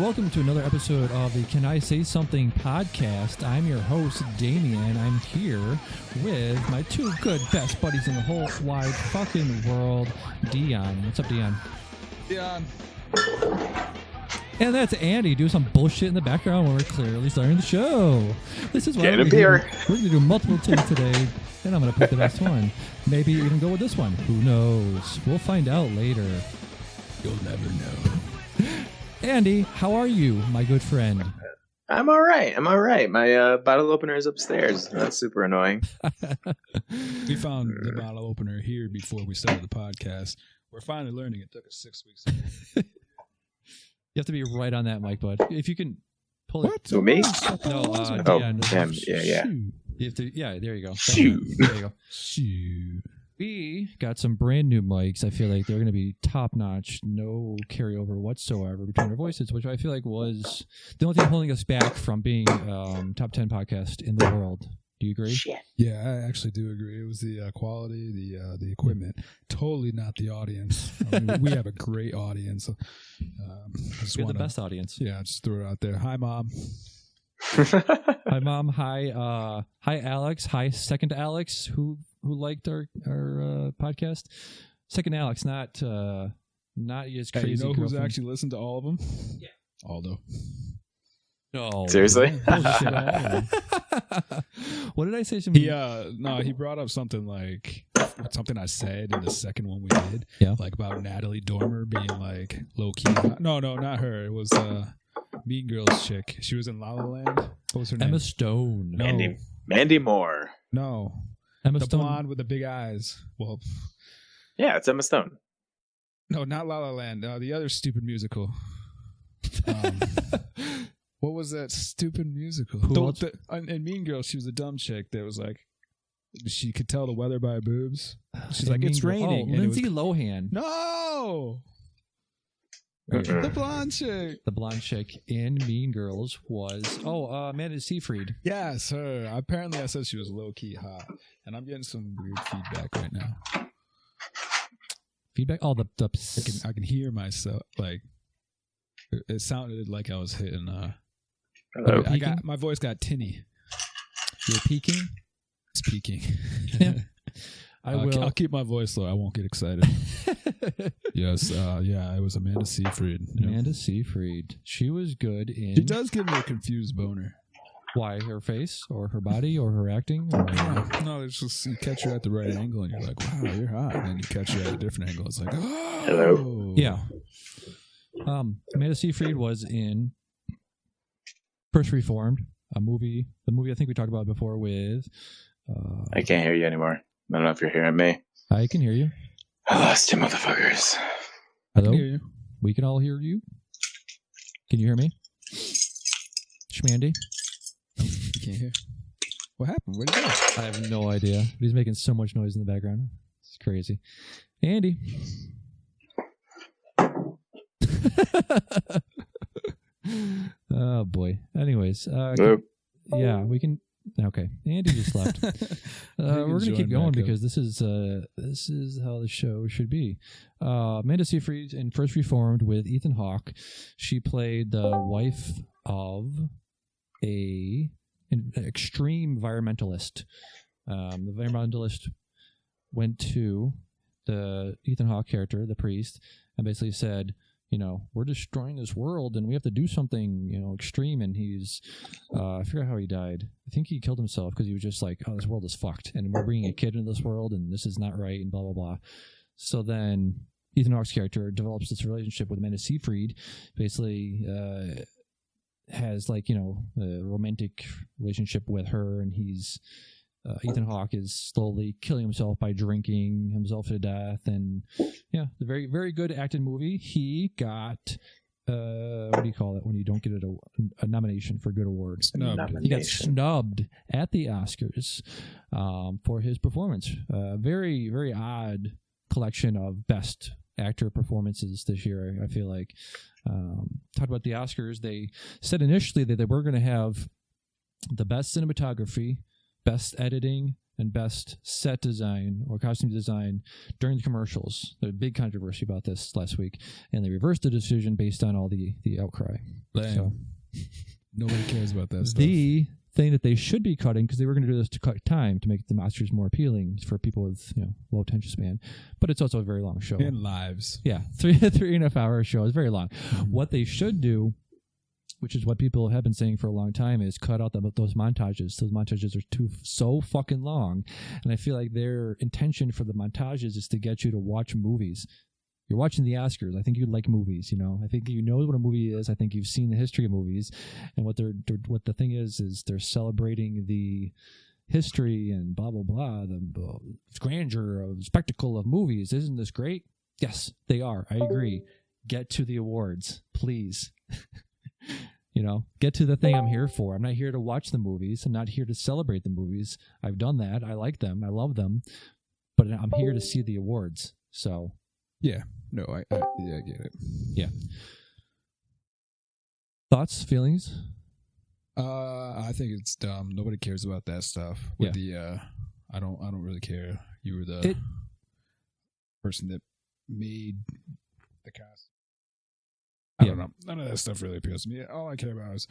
welcome to another episode of the Can I Say Something podcast. I'm your host, Damien. I'm here with my two good best buddies in the whole wide fucking world, Dion. What's up, Dion? Dion. And that's Andy doing some bullshit in the background when we're clearly starting the show. This is why we're going to do multiple takes today, and I'm going to pick the best one. Maybe even go with this one. Who knows? We'll find out later. You'll never know. Andy, how are you, my good friend? I'm all right. My bottle opener is upstairs. That's super annoying. We found the bottle opener here before we started the podcast. We're finally learning. It took us 6 weeks. You have to be right on that mic, bud. If you can pull it. To me? No, Damn. Yeah. You have to, yeah, there you go. Shoot. There you go. Shoot. We got some brand new mics. I feel like they're going to be top notch, no carryover whatsoever between our voices, which I feel like was the only thing holding us back from being top 10 podcast in the world. Do you agree? Shit. Yeah, I actually do agree. It was the quality, the equipment. Totally not the audience. I mean, we have a great audience. We have the best audience. Yeah, just throw it out there. Hi, Mom. Hi, Mom. Hi, Alex. Hi, second Alex, who liked our podcast. Second Alex, not as crazy. Hey, you know who's girlfriend. actually listened to all of them? Yeah. Aldo. No. Seriously? What did I say? He brought up something like something I said in the second one we did. Yeah. Like about Natalie Dormer being like low key. No, not her. It was Mean Girls chick. She was in La La Land. What was her name? Emma Stone. No. Mandy Moore. No. Emma the Stone. blonde with the big eyes. Well, yeah, it's Emma Stone. No, not La La Land. The other stupid musical. What was that stupid musical? In Mean Girls, she was a dumb chick that was like, she could tell the weather by her boobs. She's like, it's raining. Oh, Lindsay Lohan. No! Mm-mm. The blonde chick. The blonde chick in Mean Girls was, Amanda Seyfried. Yes, her. Apparently I said she was low-key hot. And I'm getting some weird feedback right now. Feedback? Oh, I can hear myself. Like, it sounded like I was hitting... Hello. My voice got tinny. You're peaking? It's peaking. Yeah. I'll keep my voice low. I won't get excited. Yes. It was Amanda Seyfried. Amanda Seyfried. She was good in... She does give me a confused boner. Why? Her face? Or her body? Or her acting? Or... No, it's just you catch her at the right angle and you're like, wow, you're hot. And then you catch her at a different angle. It's like, oh. Hello. Yeah. Amanda Seyfried was in First Reformed, the movie I think we talked about before with... I can't hear you anymore. I don't know if you're hearing me. I can hear you. I lost you, motherfuckers. Hello? I can hear you. We can all hear you. Can you hear me? Schmandy? You can't hear. What happened? Where'd he go? I have no idea. He's making so much noise in the background. It's crazy. Andy. Oh boy. Anyways, yeah, we can. Okay, Andy just left. We're gonna keep going because this is how the show should be. Amanda Seyfried in First Reformed with Ethan Hawke. She played the wife of an extreme environmentalist. The environmentalist went to the Ethan Hawke character, the priest, and basically said, we're destroying this world and we have to do something, extreme. And he's, I forgot how he died. I think he killed himself because he was just like, oh, this world is fucked and we're bringing a kid into this world and this is not right and blah, blah, blah. So then Ethan Hawke's character develops this relationship with Amanda Seyfried, basically has a romantic relationship with her, and he's... Ethan Hawke is slowly killing himself by drinking himself to death, and yeah, the very, very good acted movie. He got what do you call it when you don't get a nomination for good awards? He got snubbed at the Oscars for his performance. Very, very odd collection of best actor performances this year. I feel like talked about the Oscars. They said initially that they were going to have the best cinematography, best editing, and best set design or costume design during the commercials. There's a big controversy about this last week, and they reversed the decision based on all the outcry. So, nobody cares about that stuff. The thing that they should be cutting, because they were going to do this to cut time to make the Oscars more appealing for people with low attention span, but it's also a very long show and lives. Yeah, 3.5 hour show is very long. What they should do, which is what people have been saying for a long time, is cut out those montages. Those montages are so fucking long, and I feel like their intention for the montages is to get you to watch movies. You're watching the Oscars. I think you like movies. I think you know what a movie is. I think you've seen the history of movies, and what the thing is they're celebrating the history and blah blah blah, the grandeur of spectacle of movies. Isn't this great? Yes, they are. I agree. Get to the awards, please. Get to the thing I'm here for. I'm not here to watch the movies. I'm not here to celebrate the movies. I've done that. I like them. I love them. But I'm here to see the awards. So, yeah. No, I get it. Yeah. Thoughts, feelings? I think it's dumb. Nobody cares about that stuff. With I don't really care. You were the person that made the cast. I don't know. None of that stuff really appeals to me. All I care about is,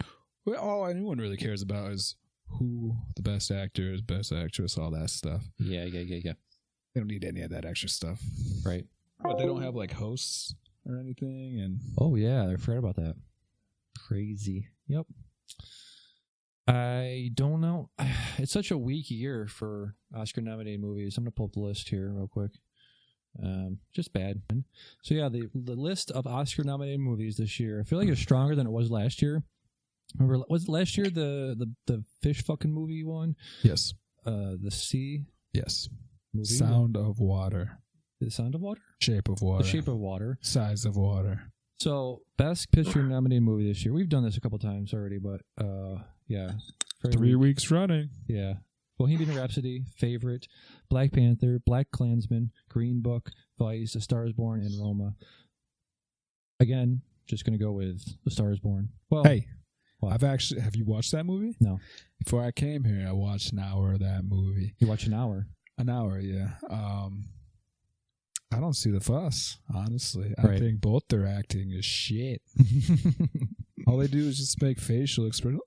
all anyone really cares about is who the best actor is, best actress, all that stuff. Yeah. They don't need any of that extra stuff. Right. But they don't have like hosts or anything. And oh, yeah. I forgot about that. Crazy. Yep. I don't know. It's such a weak year for Oscar-nominated movies. I'm going to pull up the list here real quick. Just bad. So yeah, the list of Oscar-nominated movies this year, I feel like it's stronger than it was last year. Remember, was it last year the fish fucking movie one? Yes. The Sea. Yes. Movie? Sound of Water. The Sound of Water. Shape of Water. The Shape of Water. Size of Water. So best picture nominated movie this year. We've done this a couple times already, but yeah, 3 weeks running. Yeah. Bohemian Rhapsody, Favorite, Black Panther, Black Klansman, Green Book, Vice, A Star is Born, and Roma. Again, just going to go with A Star is Born. Well, hey, have you watched that movie? No. Before I came here, I watched an hour of that movie. You watched an hour? An hour, yeah. I don't see the fuss, honestly. Right. I think both their acting is shit. All they do is just make facial expressions.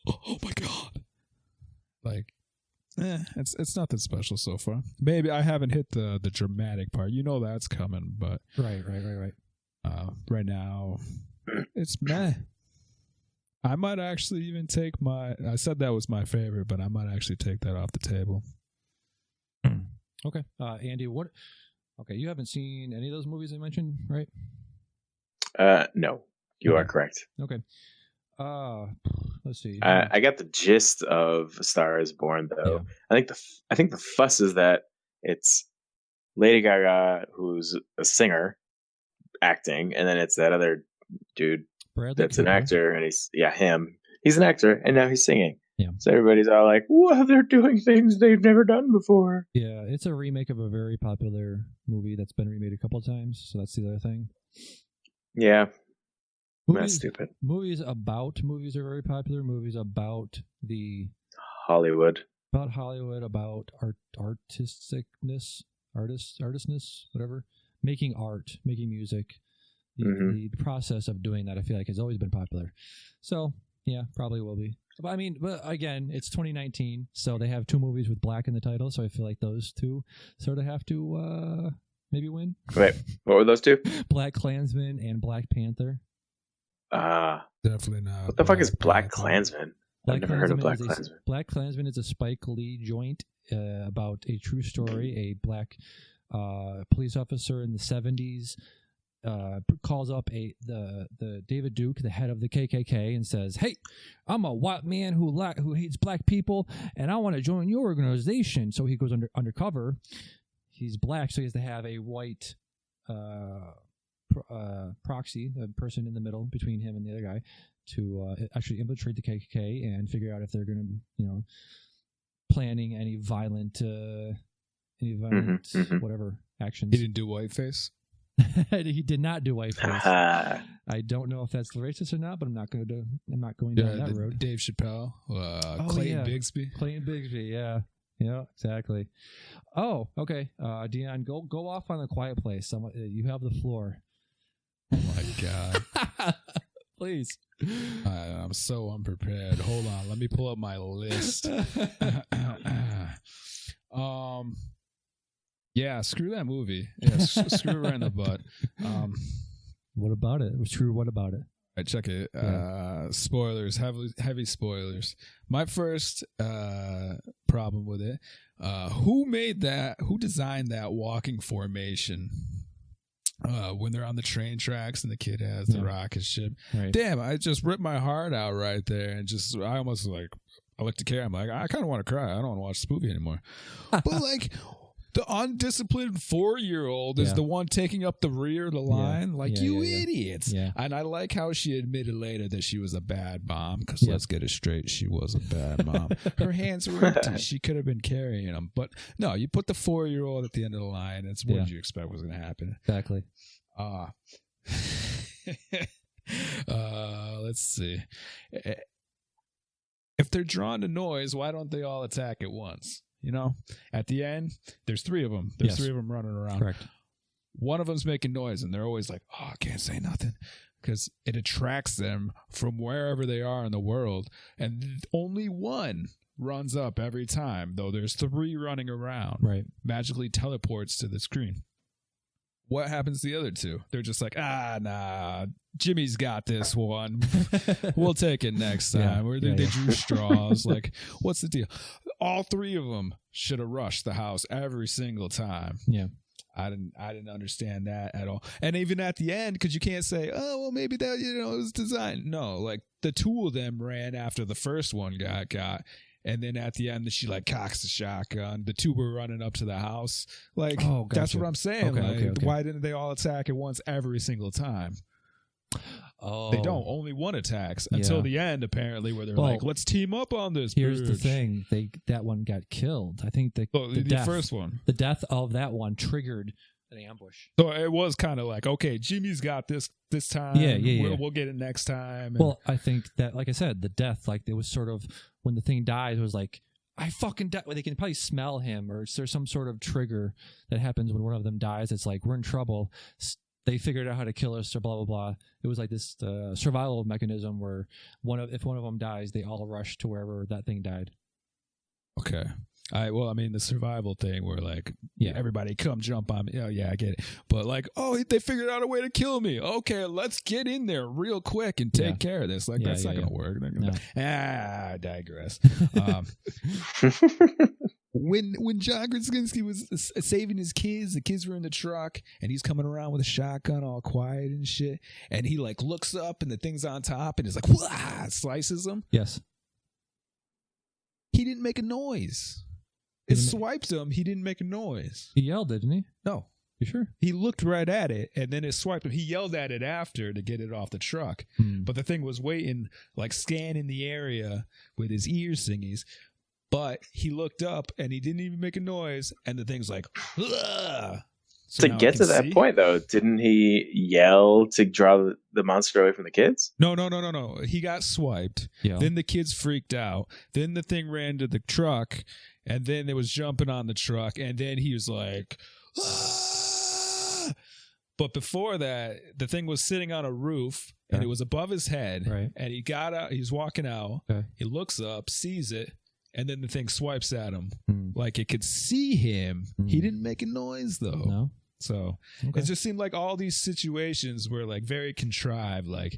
Oh my God. Like, it's nothing special so far. Maybe I haven't hit the dramatic part. That's coming, but right. Right now, it's meh. I might actually even take I said that was my favorite, but I might actually take that off the table. Okay. Andy, what? Okay, you haven't seen any of those movies I mentioned, right? No, you are correct. Okay. Let's see. I got the gist of A Star is Born, though. Yeah. I think the fuss is that it's Lady Gaga, who's a singer, acting, and then it's that other dude that's an actor, and him. He's an actor, and now he's singing. Yeah. So everybody's all like, "Whoa, they're doing things they've never done before." Yeah, it's a remake of a very popular movie that's been remade a couple of times. So that's the other thing. Yeah. That's stupid. Movies are very popular. Movies about Hollywood, about artistness, whatever. Making art, making music. The process of doing that, I feel like, has always been popular. So yeah, probably will be. But again, it's 2019, so they have 2 movies with black in the title. So I feel like those 2 sort of have to maybe win. Wait, what were those 2? Black Klansman and Black Panther. Definitely not. What the fuck is Black Klansman? I've never heard of Black Klansman. Black Klansman is a Spike Lee joint about a true story. A black police officer in the 70s calls up the David Duke, the head of the KKK, and says, "Hey, I'm a white man who hates black people, and I want to join your organization." So he goes undercover. He's black, so he has to have a white proxy, a person in the middle between him and the other guy, to actually infiltrate the KKK and figure out if they're going to, planning any violent whatever actions. He didn't do whiteface. He did not do whiteface. I don't know if that's racist or not, but I'm not going down that road. Dave Chappelle, Clayton Bigsby. Clayton Bigsby, yeah. Yeah, exactly. Oh, okay. Dion, go off on A Quiet Place. You have the floor. Oh my God. Please. I'm so unprepared. Hold on. Let me pull up my list. Yeah, screw that movie. Yeah, screw it right in the butt. What about it? What about it? All right, check it. Spoilers, heavy spoilers. My first problem with it, who designed that walking formation? When they're on the train tracks and the kid has the rocket ship. Right. Damn, I just ripped my heart out right there, and I almost I looked at Kara, I'm like, I kind of want to cry. I don't want to watch this movie anymore. But like, the undisciplined 4-year-old is the one taking up the rear of the line. Idiots. Yeah. And I like how she admitted later that she was a bad mom, because let's get it straight, she was a bad mom. Her hands were empty. She could have been carrying them. But no, you put the 4-year-old at the end of the line. It's what did you expect was going to happen? Exactly. Let's see. If they're drawn to noise, why don't they all attack at once? You know, at the end, there's 3 of them. There's 3 of them running around. Correct. One of them's making noise, and they're always like, "Oh, I can't say nothing," because it attracts them from wherever they are in the world. And only one runs up every time, though there's 3 running around. Right. Magically teleports to the screen. What happens to the other 2? They're just like, nah, Jimmy's got this one. We'll take it next time. Or they drew straws. Like, what's the deal? All 3 of them should have rushed the house every single time. Yeah. I didn't understand that at all. And even at the end, because you can't say, oh, well, maybe that, it was designed. No, like the 2 of them ran after the first one got. And then at the end, she cocks the shotgun. The 2 were running up to the house. Like, gotcha. That's what I'm saying. Okay. Why didn't they all attack at once every single time? Oh. They don't. Only one attacks until the end, apparently, where they're like, let's team up on this. Here's the thing. That one got killed. I think the first one. The death of that one triggered an ambush. So it was kind of like, okay, Jimmy's got this time. We'll get it next time. Well, I think that, like I said, the death, it was sort of, when the thing dies, it was like, I fucking died. They can probably smell him, or there's some sort of trigger that happens when one of them dies. It's like, we're in trouble. They figured out how to kill us, or blah, blah, blah. It was like this survival mechanism where if one of them dies, they all rush to wherever that thing died. Okay. The survival thing where everybody come jump on me. Oh, yeah, I get it. But they figured out a way to kill me. Okay, let's get in there real quick and take care of this. That's not going to work. I digress. When John Krasinski was saving his kids, the kids were in the truck, and he's coming around with a shotgun all quiet and shit, and he looks up and the thing's on top and is like, wah, slices them. Yes. He didn't make a noise. It swiped him. He didn't make a noise. He yelled, didn't he? No. You sure? He looked right at it, and then it swiped him. He yelled at it after to get it off the truck. But the thing was waiting, scanning the area with his ears thingies. But he looked up, and he didn't even make a noise, and the thing's like, ugh. So to get to that point, though, didn't he yell to draw the monster away from the kids? No. He got swiped. Yeah. Then the kids freaked out. Then the thing ran to the truck, and then it was jumping on the truck, and then he was like, ah! But before that, the thing was sitting on a roof, and it was above his head, right. And he got out. He's walking out. Okay. He looks up, sees it, and then the thing swipes at him. Like it could see him. He didn't make a noise, though. No. So it just seemed like all these situations were very contrived. Right.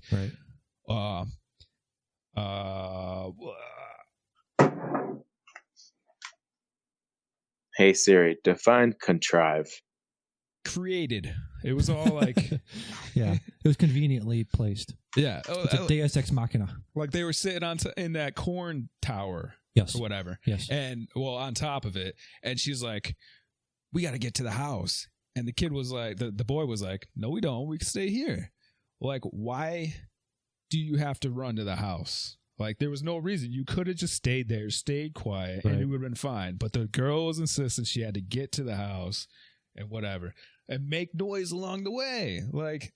Hey Siri, define contrive. Created. It was all yeah, it was conveniently placed. Yeah, it's a Deus Ex Machina. They were sitting in that corn tower, yes, or whatever. Yes, and on top of it, and she's like, "We got to get to the house." And the kid was like, the boy was like, "No, we don't. We can stay here." Why do you have to run to the house? There was no reason. You could have just stayed there, stayed quiet, and it would have been fine. But the girl was insistent she had to get to the house and whatever, and make noise along the way.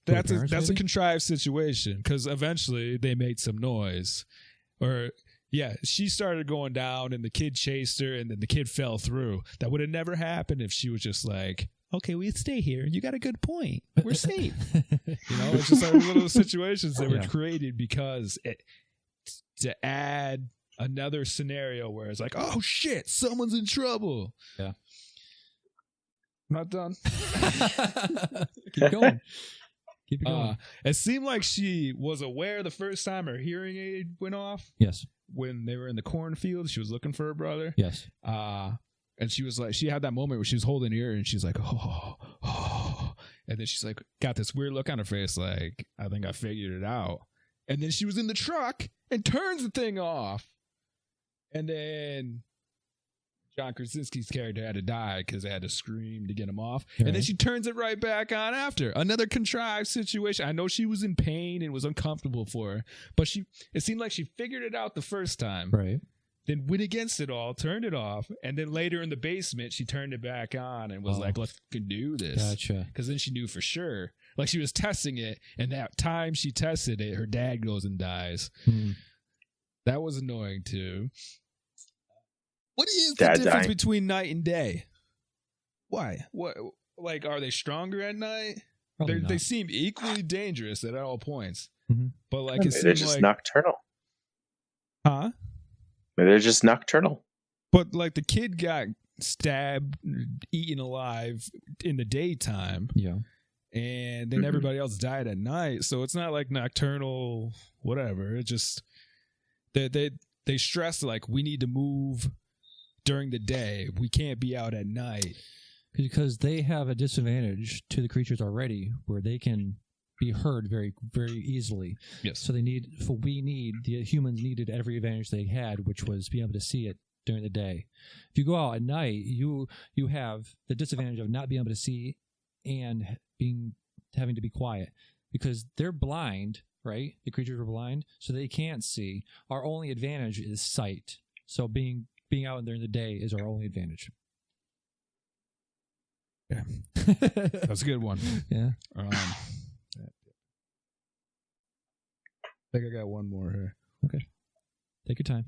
That's a contrived situation, because eventually they made some noise, or Yeah, she started going down, and the kid chased her, and then the kid fell through. That would have never happened if she was just like, okay, we stay here. You got a good point. We're safe. It's just like one of those situations that were created because to add another scenario where it's like, oh, shit, someone's in trouble. Yeah. Not done. Keep going. Keep it going. It seemed like she was aware the first time her hearing aid went off. Yes. When they were in the cornfield, she was looking for her brother. Yes. And she was like, she had that moment where she was holding her ear and she's like, oh. And then she's like, got this weird look on her face, like, I think I figured it out. And then she was in the truck and turns the thing off. And then John Krasinski's character had to die because they had to scream to get him off. Right. And then she turns it right back on after. Another contrived situation. I know she was in pain and was uncomfortable for her, but it seemed like she figured it out the first time. Right. Then went against it all, turned it off, and then later in the basement, she turned it back on and was like, let's do this. Gotcha. Because then she knew for sure. Like, she was testing it, and that time she tested it, her dad goes and dies. That was annoying, too. What is the difference between night and day? Why? What? Like, are they stronger at night? They seem equally dangerous at all points. Mm-hmm. But like, they're just nocturnal. Huh? They're just nocturnal. But like, the kid got stabbed, eaten alive in the daytime. Yeah. And then everybody else died at night. So it's not like nocturnal, whatever. It just they stress like, we need to move during the day. We can't be out at night. Because they have a disadvantage to the creatures already where they can be heard very, very easily. Yes. So the humans needed every advantage they had, which was being able to see it during the day. If you go out at night, you have the disadvantage of not being able to see and having to be quiet because they're blind, right? The creatures are blind, so they can't see. Our only advantage is sight. So being out during the day is our only advantage. Yeah. That's a good one. Yeah. I think I got one more here. Okay. Take your time.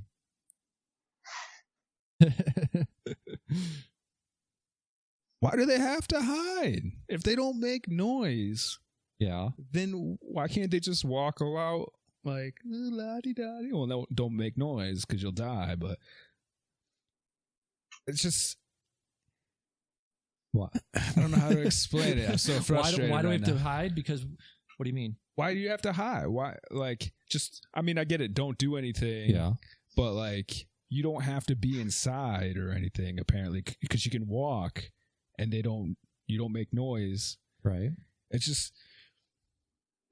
Why do they have to hide? If they don't make noise, then why can't they just walk out like, la-di-da-di? Well, no, don't make noise because you'll die, but it's just... What? I don't know how to explain it. I'm so frustrated. Why do we have to hide? Because, what do you mean? Why do you have to hide? Why? Like, just, I mean, I get it. Don't do anything. Yeah. But, like, you don't have to be inside or anything, apparently, because you can walk and you don't make noise. Right. It's just,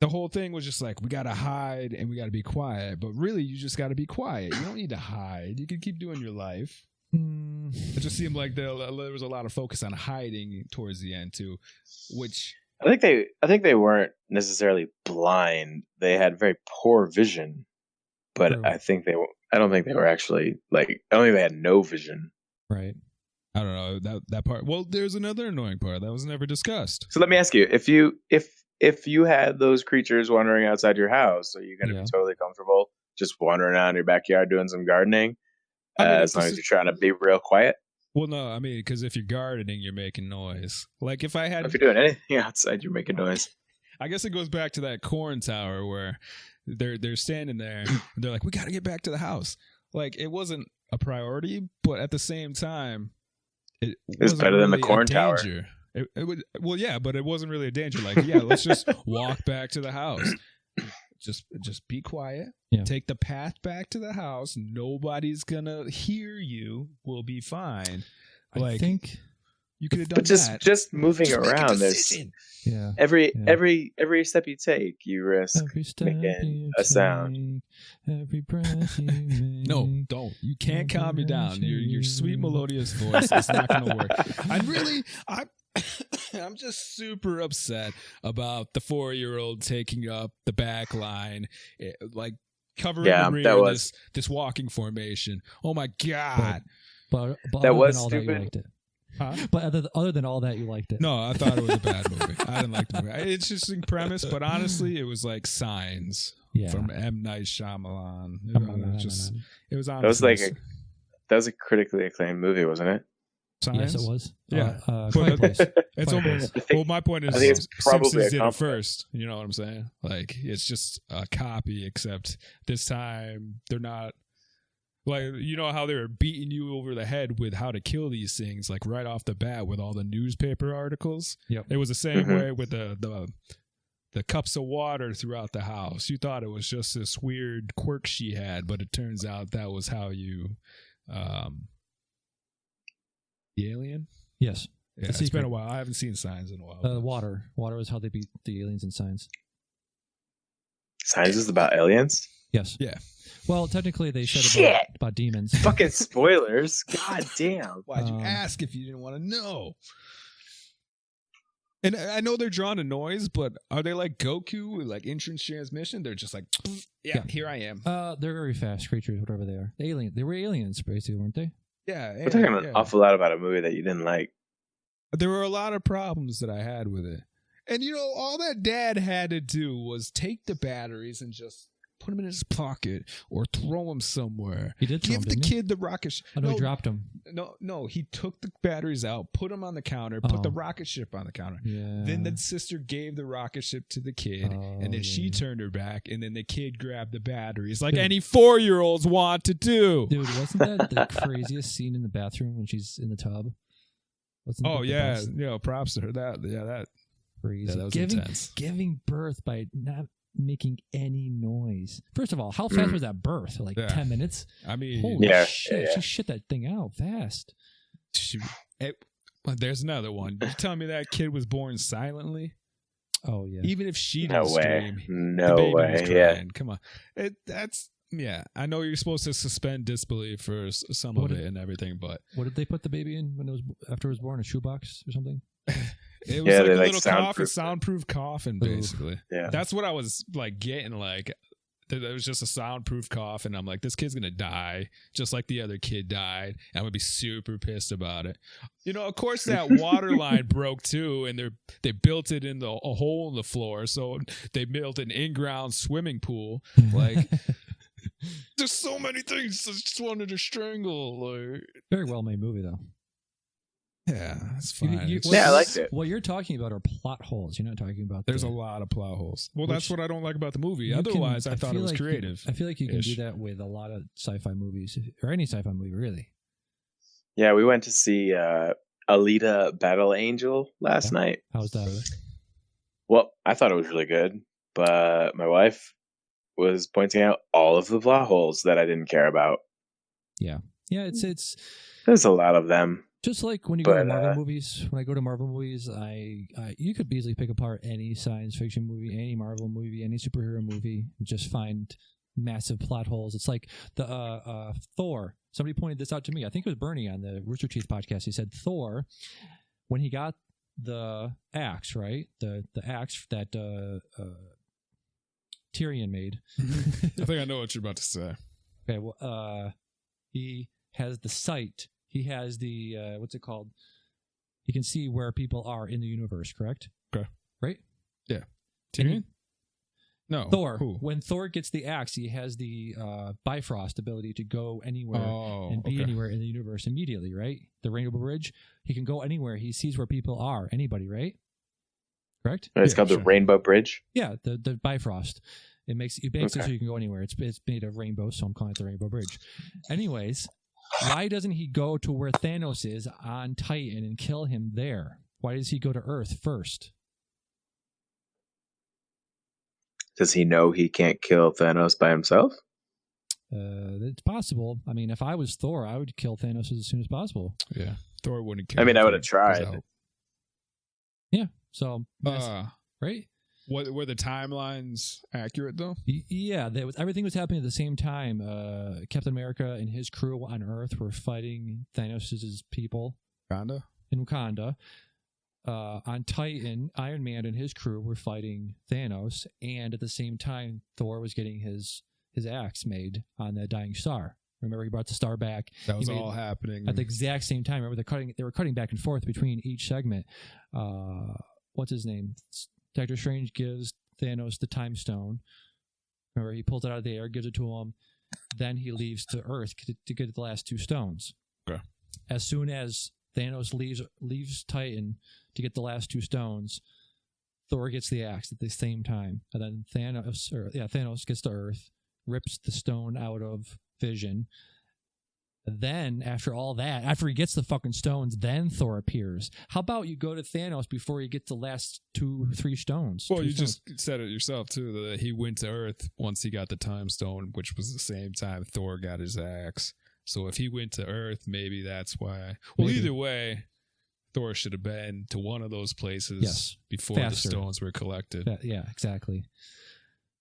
the whole thing was just like, we got to hide and we got to be quiet. But really, you just got to be quiet. You don't need to hide. You can keep doing your life. It just seemed like there was a lot of focus on hiding towards the end too, which I think they weren't necessarily blind. They had very poor vision, but I don't think they were actually like. I don't think they had no vision. Right. I don't know that part. Well, there's another annoying part that was never discussed. So let me ask you: if you had those creatures wandering outside your house, are you going to be totally comfortable just wandering around your backyard doing some gardening? As long as you're trying to be real quiet. Well, no, I mean, because if you're gardening, you're making noise. Like if you're doing anything outside, you're making noise. I guess it goes back to that corn tower where they're standing there. And they're like, we got to get back to the house. Like it wasn't a priority, but at the same time, it was better than the corn tower. It would, well, yeah, but it wasn't really a danger. Like, let's just walk back to the house. Just be quiet. Yeah. Take the path back to the house. Nobody's gonna hear you. We'll be fine. I think you could have done that. Just moving around. There's every step you take, you risk making a sound. Every breath you make. No, don't. You can't calm me down. Your sweet melodious voice is not gonna work. I'm just super upset about the 4-year-old taking up the back line, like covering the rear this walking formation. Oh my god! But that was stupid. But other than all that, you liked it. No, I thought it was a bad movie. I didn't like the movie. It's just a premise, but honestly, it was like Signs from M. Night Shyamalan. It was honestly. That was a critically acclaimed movie, wasn't it? Yes, it was. Yeah. It's almost. Well, my point is, I think it's probably Simpsons did it first. You know what I'm saying? Like, it's just a copy, except this time they're not. Like, you know how they were beating you over the head with how to kill these things, like right off the bat with all the newspaper articles. Yep. It was the same way with the cups of water throughout the house. You thought it was just this weird quirk she had, but it turns out that was how you. The alien? Yes. Yeah, it's been a while. I haven't seen Signs in a while. Water is how they beat the aliens in Signs. Signs is about aliens? Yes. Yeah. Well, technically, they said about demons. Fucking spoilers. God damn. Why'd you ask if you didn't want to know? And I know they're drawn to noise, but are they like Goku with like instant transmission? They're just like, yeah, here I am. They're very fast creatures, whatever they are. They were aliens, basically, weren't they? Yeah. We're talking an awful lot about a movie that you didn't like. There were a lot of problems that I had with it. And, you know, all that dad had to do was take the batteries and just put them in his pocket or throw them somewhere. He did. Give the kid the rocket ship. Oh, no, he dropped them. No, he took the batteries out, put them on the counter, put the rocket ship on the counter. Yeah. Then the sister gave the rocket ship to the kid, and then she turned her back, and then the kid grabbed the batteries like any 4-year-olds want to do. Dude, wasn't that the craziest scene in the bathroom when she's in the tub? Props to her. That crazy. Yeah, that was intense. Giving birth by not making any noise. First of all, how fast was that birth? Like 10 minutes? I mean, holy shit. She shit that thing out fast. There's another one. You telling me that kid was born silently? Oh, yeah. Even if she didn't scream. No way. Yeah. Come on. I know you're supposed to suspend disbelief for some of it and everything, but. What did they put the baby in after it was born? A shoebox or something? It was like a little coffin, soundproof coffin, basically. Yeah. That's what I was like getting. Like, there was just a soundproof coffin. I'm like, this kid's gonna die, just like the other kid died. I'm gonna be super pissed about it. You know, of course, that water line broke too, and they built it in a hole in the floor, so they built an in-ground swimming pool. Like, there's so many things I just wanted to strangle. Like, very well made movie though. Yeah, it's fine. I liked it. What you're talking about are plot holes. You're not talking about. There's a lot of plot holes. Well, that's what I don't like about the movie. Otherwise, I thought it was creative. I feel like you can do that with a lot of sci-fi movies, or any sci-fi movie, really. Yeah, we went to see Alita Battle Angel last night. How was that? Well, I thought it was really good, but my wife was pointing out all of the plot holes that I didn't care about. Yeah, it's. There's a lot of them. Just like when you go to Marvel movies, when I go to Marvel movies, you could easily pick apart any science fiction movie, any Marvel movie, any superhero movie, and just find massive plot holes. It's like the Thor. Somebody pointed this out to me. I think it was Bernie on the Rooster Teeth podcast. He said Thor, when he got the axe, right? The axe that Tyrion made. I think I know what you're about to say. Okay, well, he has the sight. He has the, what's it called? He can see where people are in the universe, correct? Okay. Right? Yeah. Tyrion? No. Thor. Who? When Thor gets the axe, he has the Bifrost ability to go anywhere and be anywhere in the universe immediately, right? The Rainbow Bridge. He can go anywhere. He sees where people are. Anybody, right? Correct? It's called the Rainbow Bridge? Yeah, the Bifrost. It makes it so you can go anywhere. It's made of rainbow, so I'm calling it the Rainbow Bridge. Anyways... Why doesn't he go to where Thanos is on Titan and kill him there? Why does he go to Earth first? Does he know he can't kill Thanos by himself? It's possible. I mean, if I was Thor, I would kill Thanos as soon as possible. Yeah, Thor wouldn't kill. I mean, I would have tried. Yeah. So, right? Were the timelines accurate though? Yeah, everything was happening at the same time. Captain America and his crew on Earth were fighting Thanos' people in Wakanda. On Titan, Iron Man and his crew were fighting Thanos, and at the same time, Thor was getting his axe made on the Dying Star. Remember, he brought the star back. That was all happening at the exact same time. Remember, they were cutting back and forth between each segment. What's his name? Doctor Strange gives Thanos the time stone. Remember, he pulls it out of the air, gives it to him. Then he leaves to Earth to get the last 2 stones. Okay. As soon as Thanos leaves Titan to get the last 2 stones, Thor gets the axe at the same time. And then Thanos gets to Earth, rips the stone out of Vision. Then, after all that, after he gets the fucking stones, then Thor appears. How about you go to Thanos before you get the last 2-3 stones? Well, you just said it yourself, too, that he went to Earth once he got the time stone, which was the same time Thor got his axe. So if he went to Earth, maybe that's why. Well, either way, Thor should have been to one of those places before the stones were collected. Yeah, exactly.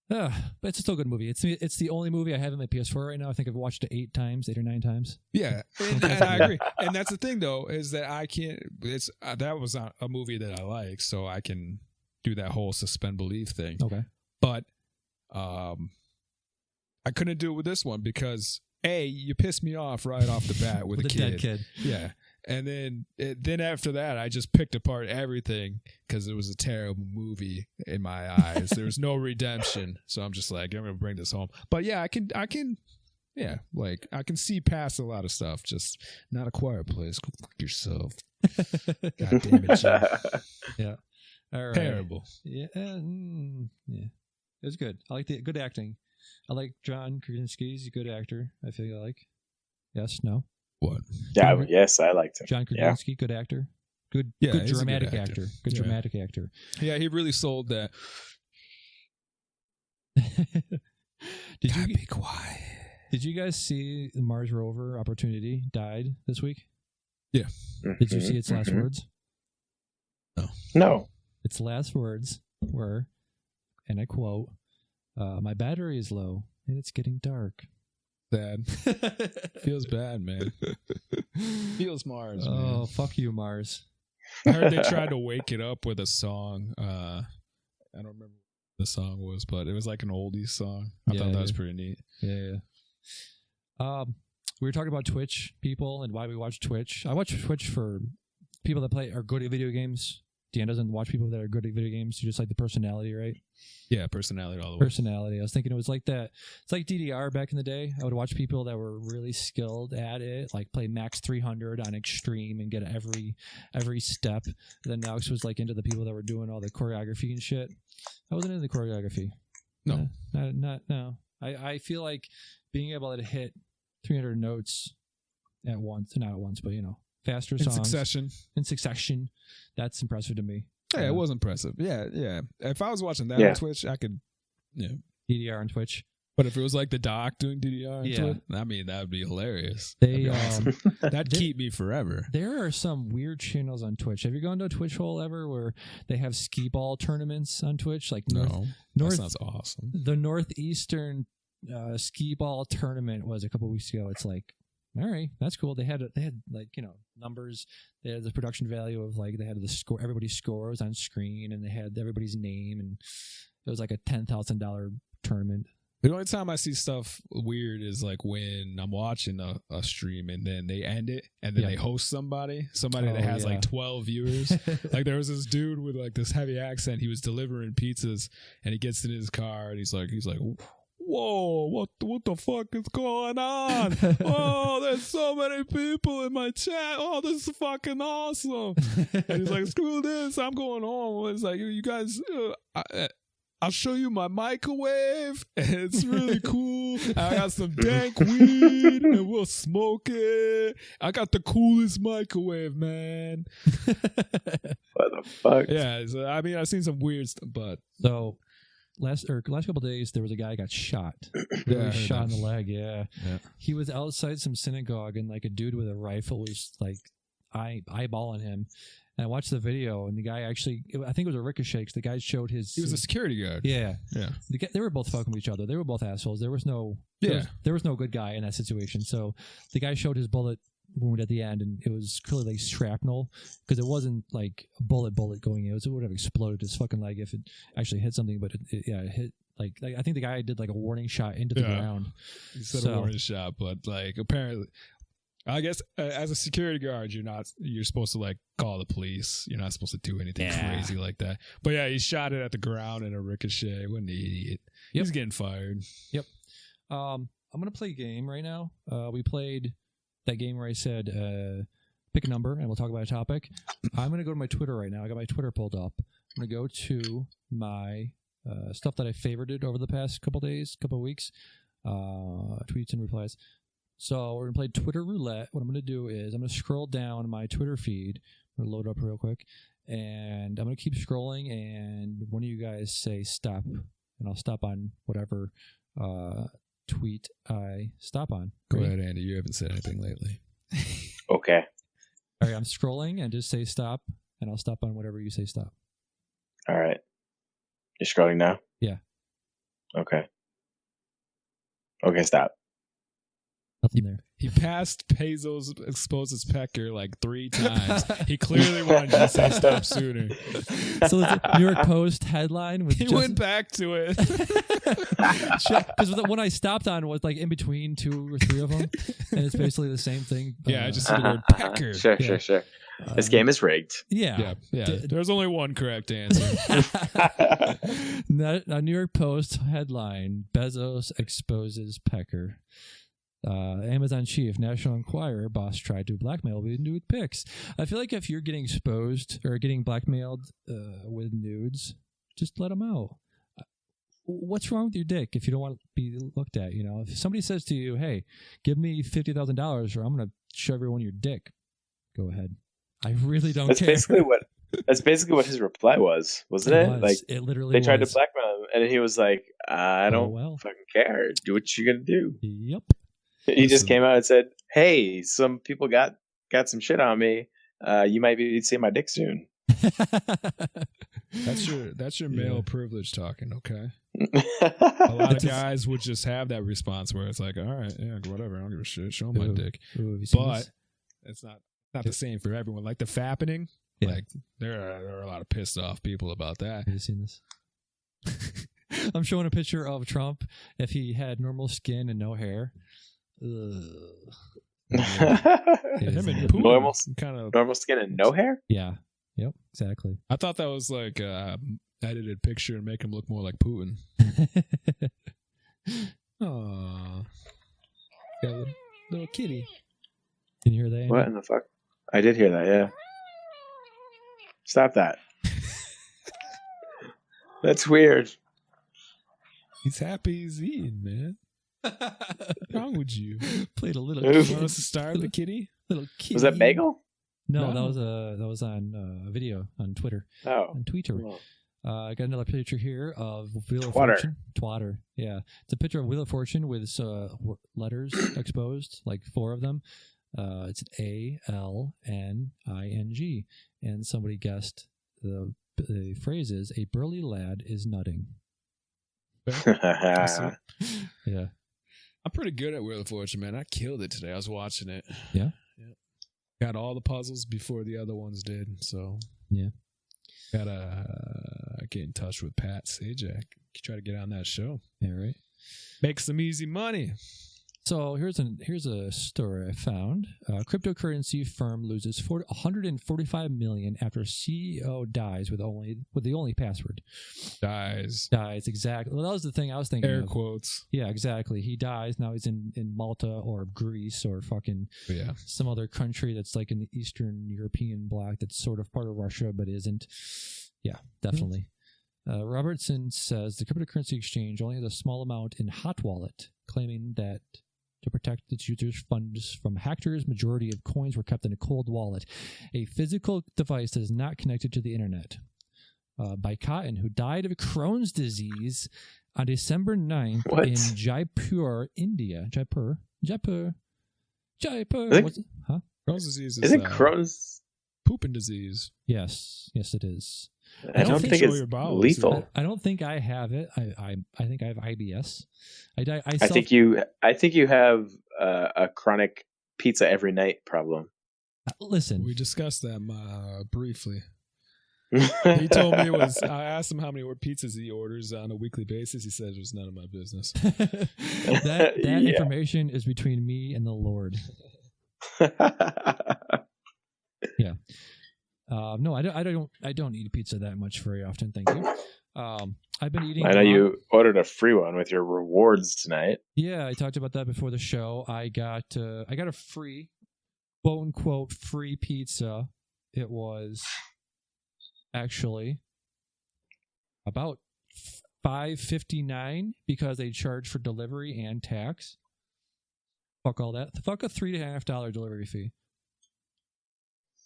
But it's still a good movie. It's the only movie I have in my PS4 right now. I think I've watched it 8 or 9 times. Yeah, and I agree. And that's the thing, though, is that I can't. That was not a movie that I like, so I can do that whole suspend belief thing. Okay, but I couldn't do it with this one because you pissed me off right off the bat with a dead kid. Yeah. And then after that, I just picked apart everything because it was a terrible movie in my eyes. There was no redemption, so I'm just like, I'm gonna bring this home. But yeah, I can, like I can see past a lot of stuff. Just not a quiet place. Go fuck yourself. God damn it, Jim. Yeah. All right. Terrible. Yeah. Yeah. It was good. I like the good acting. I like John Krasinski. He's a good actor. I feel like. Yes. No. What? Yeah, yes, I liked him. John Krasinski, good actor. Good dramatic actor. Good dramatic actor. Yeah, he really sold that. Be quiet. Did you guys see the Mars rover Opportunity died this week? Yeah. Did you see its last words? No. Its last words were, and I quote, "My battery is low and it's getting dark." Bad. Feels bad, man. Feels Mars, man. Oh, fuck you, Mars. I heard they tried to wake it up with a song. I don't remember what the song was, but it was like an oldies song. I thought that was pretty neat. Yeah. We were talking about Twitch people and why we watch Twitch. I watch Twitch for people that are good at video games. Dion doesn't watch people that are good at video games. You just like the personality, right? Yeah, personality all the way. Personality. I was thinking it was like that. It's like DDR back in the day. I would watch people that were really skilled at it, like play max 300 on extreme and get every step. And then Alex was like into the people that were doing all the choreography and shit. I wasn't into the choreography. No. No. I feel like being able to hit 300 notes at once, not at once, but faster songs. In succession. That's impressive to me. Yeah, it was impressive. Yeah. If I was watching that on Twitch, I could, DDR on Twitch. But if it was like the doc doing DDR on Twitch, I mean, that would be hilarious. That'd keep me forever. There are some weird channels on Twitch. Have you gone to a Twitch hole ever where they have skee ball tournaments on Twitch? Like that sounds awesome. The Northeastern skee ball tournament was a couple weeks ago. It's like, all right, that's cool. They had like numbers. They had the production value of like they had the score. Everybody's score was on screen, and they had everybody's name, and it was like a $10,000 tournament. The only time I see stuff weird is like when I'm watching a stream and then they end it and then they host somebody that has like 12 viewers. Like there was this dude with like this heavy accent. He was delivering pizzas and he gets in his car and he's like, whoa, what the fuck is going on? Oh, there's so many people in my chat. Oh, this is fucking awesome. And he's like, screw this, I'm going home. It's like, you guys, I'll show you my microwave. It's really cool. I got some dank weed and we'll smoke it. I got the coolest microwave, man. What the fuck? Yeah, so, I mean, I've seen some weird stuff, but... So... Last couple of days, there was a guy who got shot. Shot in the leg. Yeah, he was outside some synagogue, and like a dude with a rifle was like eyeballing him. And I watched the video, and the guy actually, I think it was a ricochet. Because the guy showed his. He was a security guard. Yeah. They were both fucking with each other. They were both assholes. There was no. There was no good guy in that situation. So the guy showed his bullet wound at the end, and it was clearly shrapnel because it wasn't like a bullet going in. It would have exploded his fucking leg if it actually hit something, but it hit Like I think the guy did like a warning shot into the ground. He said a warning shot, but like apparently, I guess as a security guard, you're supposed to like call the police. You're not supposed to do anything crazy like that. But yeah, he shot it at the ground in a ricochet. What an idiot! Yep. He's getting fired. Yep. I'm gonna play a game right now. We played that game where I said pick a number and we'll talk about a topic. I'm gonna go to my Twitter right now. I got my Twitter pulled up. I'm gonna go to my stuff that I favorited over the past couple weeks, tweets and replies. So we're going to play Twitter roulette. What I'm going to do is I'm going to scroll down my Twitter feed. I'm going to load up real quick. And I'm going to keep scrolling. And one of you guys say stop. And I'll stop on whatever tweet I stop on. Go ahead, Andy. You haven't said anything lately. Okay. All right. I'm scrolling and just say stop. And I'll stop on whatever you say stop. All right. You're scrolling now? Yeah. Okay. Okay, stop. Nothing there. He passed Bezos exposes Pecker like 3 times. He clearly wanted to say stop sooner. So the New York Post headline was he went back to it. Because the one I stopped on was like in between 2 or 3 of them, and it's basically the same thing. Yeah, I just said the word Pecker. Sure. This game is rigged. Yeah. There's only one correct answer. A New York Post headline: Bezos exposes Pecker. Amazon chief, National Enquirer, boss tried to blackmail with nude pics. I feel like if you're getting exposed or getting blackmailed with nudes, just let them out. What's wrong with your dick if you don't want to be looked at? You know, if somebody says to you, "Hey, give me $50,000 or I'm going to shove everyone your dick," go ahead. I really don't care. That's basically what his reply was, wasn't it? Like it literally. They tried to blackmail him, and he was like, "I don't fucking care. Do what you're gonna do." Yep. He just came out and said, "Hey, some people got some shit on me. You might be seeing my dick soon." That's your male privilege talking, okay? A lot of guys would just have that response where it's like, "All right, yeah, whatever. I don't give a shit. Show my dick." But it's not the same for everyone. Like the fappening, like there are a lot of pissed off people about that. Have you seen this? I'm showing a picture of Trump if he had normal skin and no hair. Normal skin and no hair? Yeah. Yep, exactly. I thought that was like edited picture and make him look more like Putin. Aww. Got a little kitty. Can you hear that, Andy? What in the fuck? I did hear that, yeah. Stop that. That's weird. He's happy he's eating, man. What's wrong with you? Played a little. You want us to starve the kitty? Little kitty. Was that bagel? No, that was on a video on Twitter. Oh, on Twitter. Oh. I got another picture here of Wheel of Twatter. Fortune. Twatter. Yeah, it's a picture of Wheel of Fortune with letters exposed, like 4 of them. It's ALNING, and somebody guessed the phrase is "a burly lad is nutting." Yeah. I'm pretty good at Wheel of Fortune, man. I killed it today. I was watching it. Yeah? Got all the puzzles before the other ones did, so. Yeah. Gotta get in touch with Pat Sajak. Try to get on that show. Yeah, right. Make some easy money. So here's a story I found. Cryptocurrency firm loses $145 million after CEO dies with the only password. Dies exactly. Well, that was the thing I was thinking. Air quotes. Yeah, exactly. He dies now. He's in Malta or Greece or fucking some other country that's like in the Eastern European bloc that's sort of part of Russia but isn't. Yeah, definitely. Robertson says the cryptocurrency exchange only has a small amount in hot wallet, claiming that to protect its users' funds from hackers, majority of coins were kept in a cold wallet, a physical device that is not connected to the internet. By Cotton, who died of Crohn's disease on December 9th in Jaipur, India. Jaipur. Huh? Crohn's disease is Crohn's pooping disease. Yes, it is. I don't think it's lethal. I don't think I have it. I think I have IBS. I think you have a chronic pizza every night problem. Listen, we discussed that briefly. He told me it was. I asked him how many pizzas he orders on a weekly basis. He said it was none of my business. that information is between me and the Lord. Yeah. No, I don't eat pizza that much very often. Thank you. I've been eating. I know you ordered a free one with your rewards tonight. Yeah, I talked about that before the show. I got a free, quote unquote, free pizza. It was actually about $5.59 because they charge for delivery and tax. Fuck all that. Fuck a $3.50 delivery fee.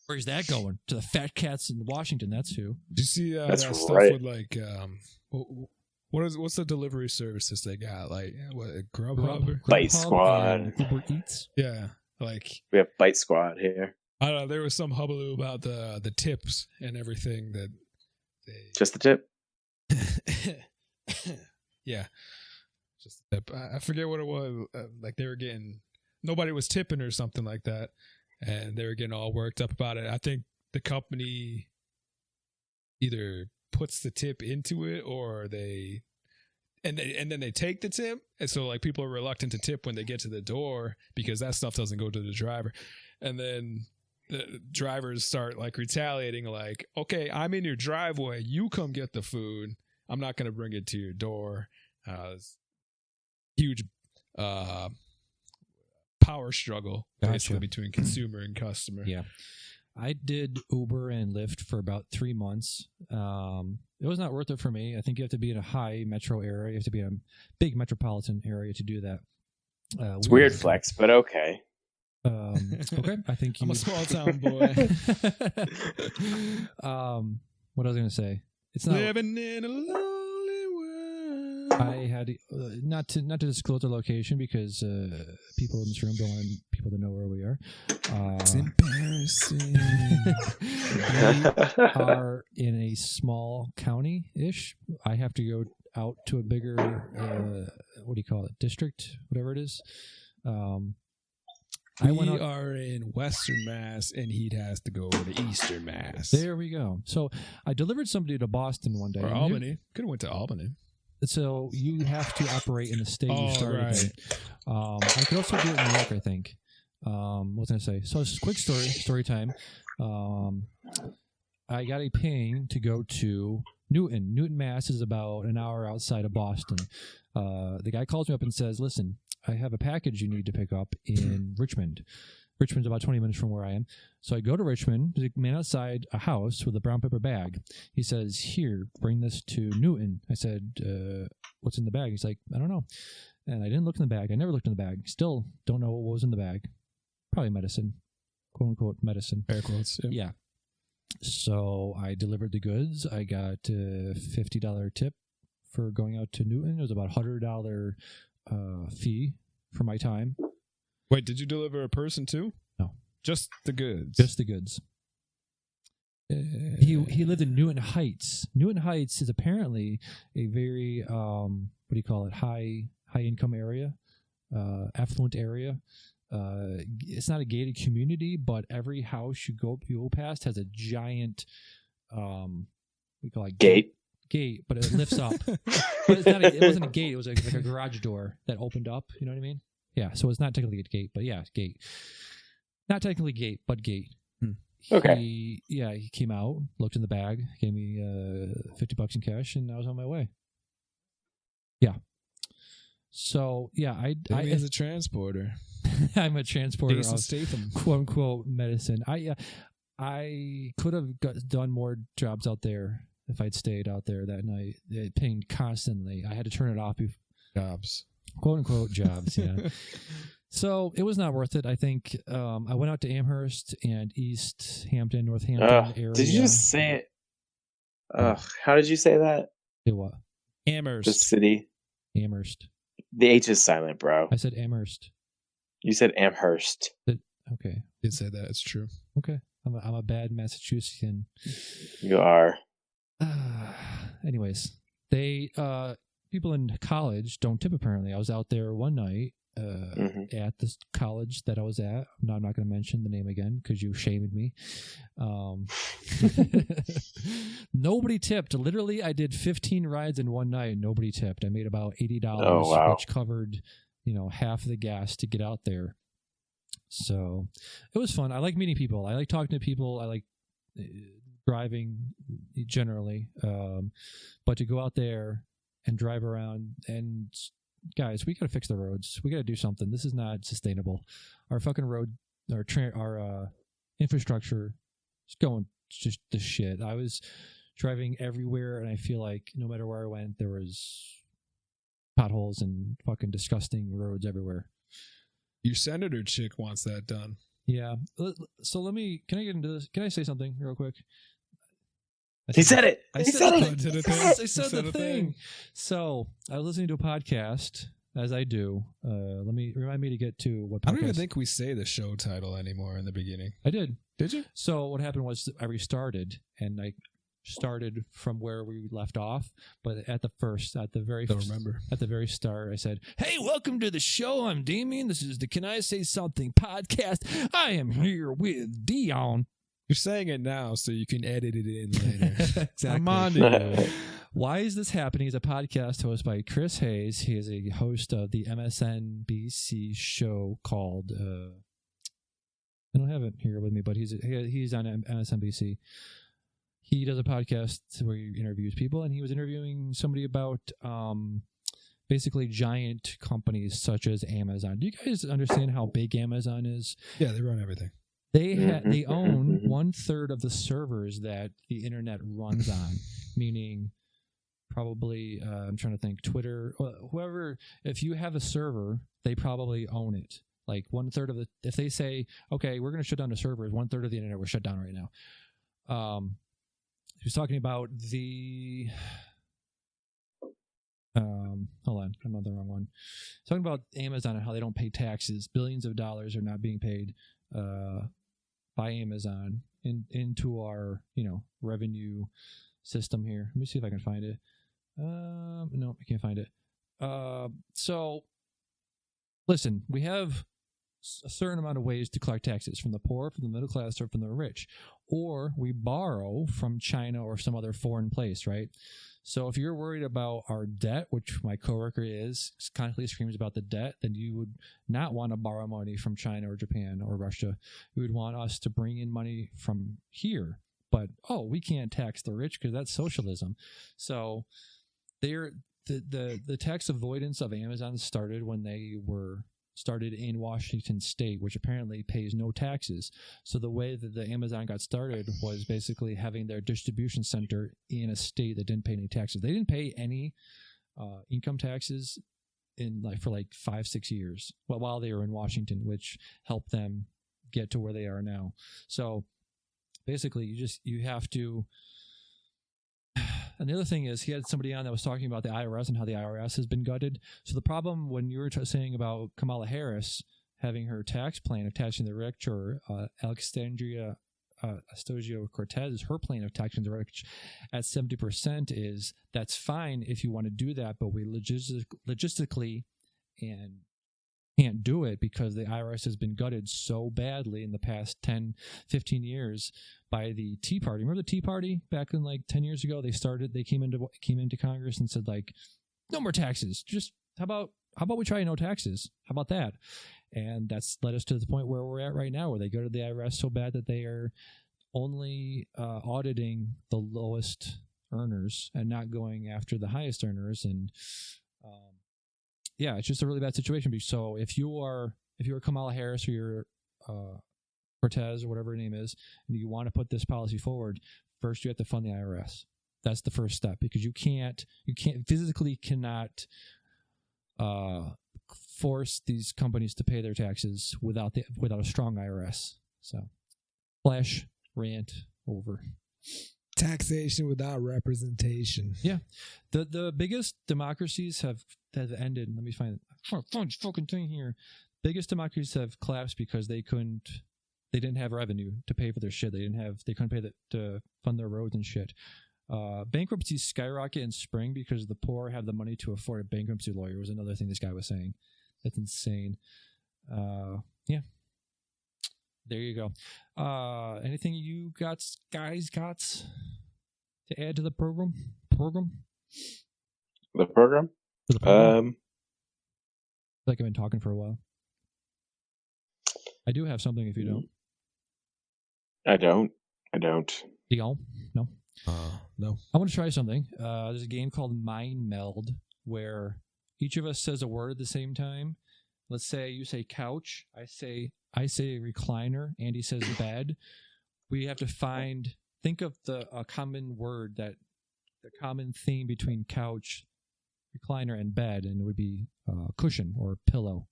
Where's that going? To the fat cats in Washington. That's who. Did you see that stuff with like what's the delivery services they got? Like what, Grubhub? Bite Squad. Uber Eats. Yeah, like we have Bite Squad here. I don't know. There was some hubbub about the tips and everything that they just the tip. Yeah, just the tip. I forget what it was. Like they were getting nobody was tipping or something like that. And they were getting all worked up about it. I think the company either puts the tip into it or and then they take the tip. And so like people are reluctant to tip when they get to the door because that stuff doesn't go to the driver. And then the drivers start like retaliating like, okay, I'm in your driveway. You come get the food. I'm not going to bring it to your door. Huge power struggle basically between consumer and customer. Yeah. I did Uber and Lyft for about 3 months. It was not worth it for me. I think you have to be in a high metro area. You have to be in a big metropolitan area to do that. It's weird flex, but okay. Okay. I think I'm a small town boy. What I was going to say. It's not living in a lonely world. I had not to disclose our location because people in this room don't want people to know where we are. It's embarrassing. We are in a small county-ish. I have to go out to a bigger, what do you call it, district, whatever it is. We are in Western Mass, and he has to go to Eastern Mass. There we go. So I delivered somebody to Boston one day. Or Albany. Could have went to Albany. So you have to operate in the state you started in. I could also do it in New York, I think. What was I going to say? So it's a quick story time. I got a ping to go to Newton. Newton, Mass. is about an hour outside of Boston. The guy calls me up and says, listen, I have a package you need to pick up in Richmond. Richmond's about 20 minutes from where I am. So I go to Richmond. There's a man outside a house with a brown paper bag. He says, here, bring this to Newton. I said, what's in the bag? He's like, I don't know. And I didn't look in the bag. I never looked in the bag. Still don't know what was in the bag. Probably medicine. Quote unquote medicine. Air quotes. Yeah. So I delivered the goods. I got a $50 tip for going out to Newton. It was about $100 fee for my time. Wait, did you deliver a person too? No. Just the goods? Just the goods. He lived in Newton Heights. Newton Heights is apparently a very, what do you call it, high income area, affluent area. It's not a gated community, but every house you go past has a giant, what do you call it? Gate, but it lifts up. But it's not it wasn't a gate. It was like a garage door that opened up. You know what I mean? Yeah. So it's not technically a gate, but yeah, gate. Not technically gate, but gate. Okay. He came out, looked in the bag, gave me $50 in cash, and I was on my way. Yeah. So yeah, I as a transporter. I'm a transporter Jason Statham, quote unquote medicine. I could have done more jobs out there if I'd stayed out there that night. It pinged constantly. I had to turn it off. Jobs. Quote unquote jobs, yeah. So it was not worth it. I think I went out to Amherst and East Hampton, Northampton area. Did you just say it? How did you say that? Say what? Amherst. The city. Amherst. The H is silent, bro. I said Amherst. You said Amherst. Okay. Did say that. It's true. Okay. I'm a bad Massachusettsian. You are. Anyways, they people in college don't tip apparently. I was out there one night at this college that I was at. Now I'm not going to mention the name again because you shamed me. Nobody tipped. Literally, I did 15 rides in one night. Nobody tipped. I made about $80, which covered, half of the gas to get out there. So it was fun. I like meeting people. I like talking to people. I like driving generally. But to go out there and drive around and guys, we got to fix the roads. We got to do something. This is not sustainable. Our fucking road, our infrastructure is going just to shit. I was driving everywhere, and I feel like no matter where I went, there was potholes and fucking disgusting roads everywhere. Your senator chick wants that done. Yeah. So can I get into this? Can I say something real quick? He said it. I said the thing. So I was listening to a podcast, as I do. Remind me to get to what podcast. I don't even think we say the show title anymore in the beginning. I did. Did you? So what happened was I restarted, and I started from where we left off, but at the very start, I said, "Hey, welcome to the show. I'm Damien. This is the Can I Say Something podcast. I am here with Dion." You're saying it now so you can edit it in later. Exactly. I'm on it. Why is this happening? Is a podcast hosted by Chris Hayes. He is a host of the MSNBC show called I don't have it here with me, but he's on MSNBC. He does a podcast where he interviews people, and he was interviewing somebody about basically giant companies such as Amazon. Do you guys understand how big Amazon is? Yeah, they run everything. They own 1/3 of the servers that the internet runs on, meaning probably, I'm trying to think, Twitter, whoever, if you have a server, they probably own it. Like 1/3 if they say, okay, we're going to shut down the servers, 1/3 of the internet was shut down right now. He was talking about the, hold on, I'm on the wrong one. Talking about Amazon and how they don't pay taxes. Billions of dollars are not being paid by Amazon into our, revenue system here. Let me see if I can find it. No, I can't find it. So listen, we have a certain amount of ways to collect taxes from the poor, from the middle class, or from the rich, or we borrow from China or some other foreign place, right? So if you're worried about our debt, which my coworker is, constantly screams about the debt, then you would not want to borrow money from China or Japan or Russia. You would want us to bring in money from here. But, we can't tax the rich because that's socialism. So the tax avoidance of Amazon started when they were started in Washington State, which apparently pays no taxes. So the way that the Amazon got started was basically having their distribution center in a state that didn't pay any taxes. They didn't pay any income taxes for 5-6 years while they were in Washington, which helped them get to where they are now. So basically, you have to. And the other thing is, he had somebody on that was talking about the IRS and how the IRS has been gutted. So the problem when you were saying about Kamala Harris having her tax plan of taxing the rich, or Alexandria Ocasio-Cortez, her plan of taxing the rich at 70%, is that's fine if you want to do that, but we logistically and can't do it because the IRS has been gutted so badly in the past 10, 15 years by the Tea Party. Remember the Tea Party back in 10 years ago? They came into Congress and said no more taxes. Just how about we try no taxes? How about that? And that's led us to the point where we're at right now, where they go to the IRS so bad that they are only auditing the lowest earners and not going after the highest earners. And yeah, it's just a really bad situation. So if you are Kamala Harris or you're Cortez or whatever her name is, and you want to put this policy forward, first you have to fund the IRS. That's the first step, because you physically cannot force these companies to pay their taxes without a strong IRS. So, flash rant over. Taxation without representation. Yeah, the biggest democracies have ended. Let me find the fucking thing here. Biggest democracies have collapsed because they didn't have revenue to pay for their shit. They couldn't pay to fund their roads and shit. Bankruptcies skyrocket in spring because the poor have the money to afford a bankruptcy lawyer, was another thing this guy was saying. That's insane. Yeah. There you go. Anything you guys got to add to the program? The program? Like I've been talking for a while. I do have something if you don't. I don't. Dion? No? No. I want to try something. There's a game called Mind Meld where each of us says a word at the same time. Let's say you say couch. I say recliner. Andy says bed. We have to think of a common word the common theme between couch, recliner, and bed, and it would be cushion or pillow,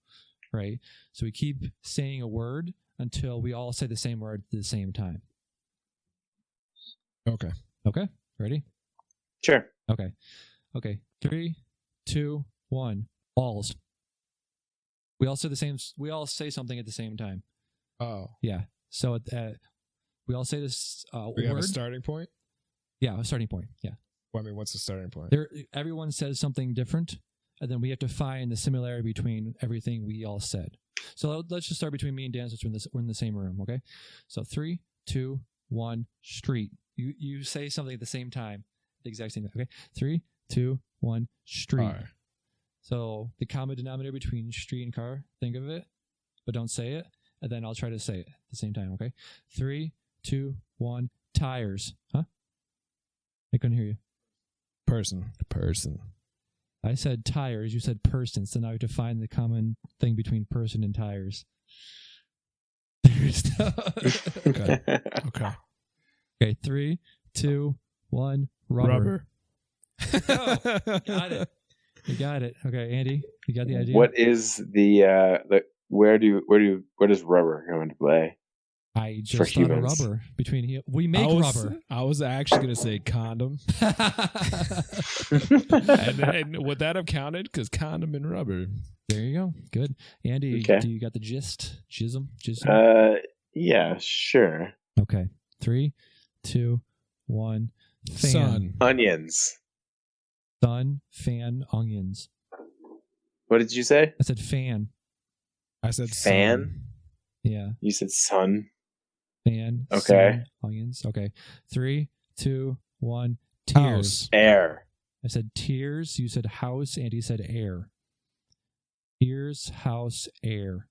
right? So we keep saying a word until we all say the same word at the same time. Okay. Ready? Sure. Okay. 3, 2, 1. Balls. We all say something at the same time. Oh. Yeah. So we all say this we have a starting point? Yeah, a starting point. Yeah. Well, I mean, what's the starting point? Everyone says something different, and then we have to find the similarity between everything we all said. So let's just start between me and Dan since we're in the same room, okay? So 3, 2, 1, street. You say something at the same time, the exact same time, okay? 3, 2, 1, street. Car. So the common denominator between street and car, think of it, but don't say it, and then I'll try to say it at the same time, okay? 3, 2, 1, tires. Huh? I couldn't hear you. Person. I said tires, you said person, so now we have to find the common thing between person and tires. Okay, 3, 2, 1, rubber. Oh, you got it. Okay, Andy, you got the idea? What is where does rubber come into play? I just thought of rubber. We make rubber. I was actually going to say condom. and would that have counted? Because condom and rubber. There you go. Good. Andy, okay. Do you got the gist? Jism? Yeah, sure. Okay. 3, 2, 1. Fan. Sun. Onions. Sun, fan, onions. What did you say? I said fan. I said fan. Sun. Yeah. You said sun. Fan. Okay. Sun, onions. Okay. 3, 2, 1. Tears. House. Air. I said tears. You said house. Andy said air. Tears, house, air.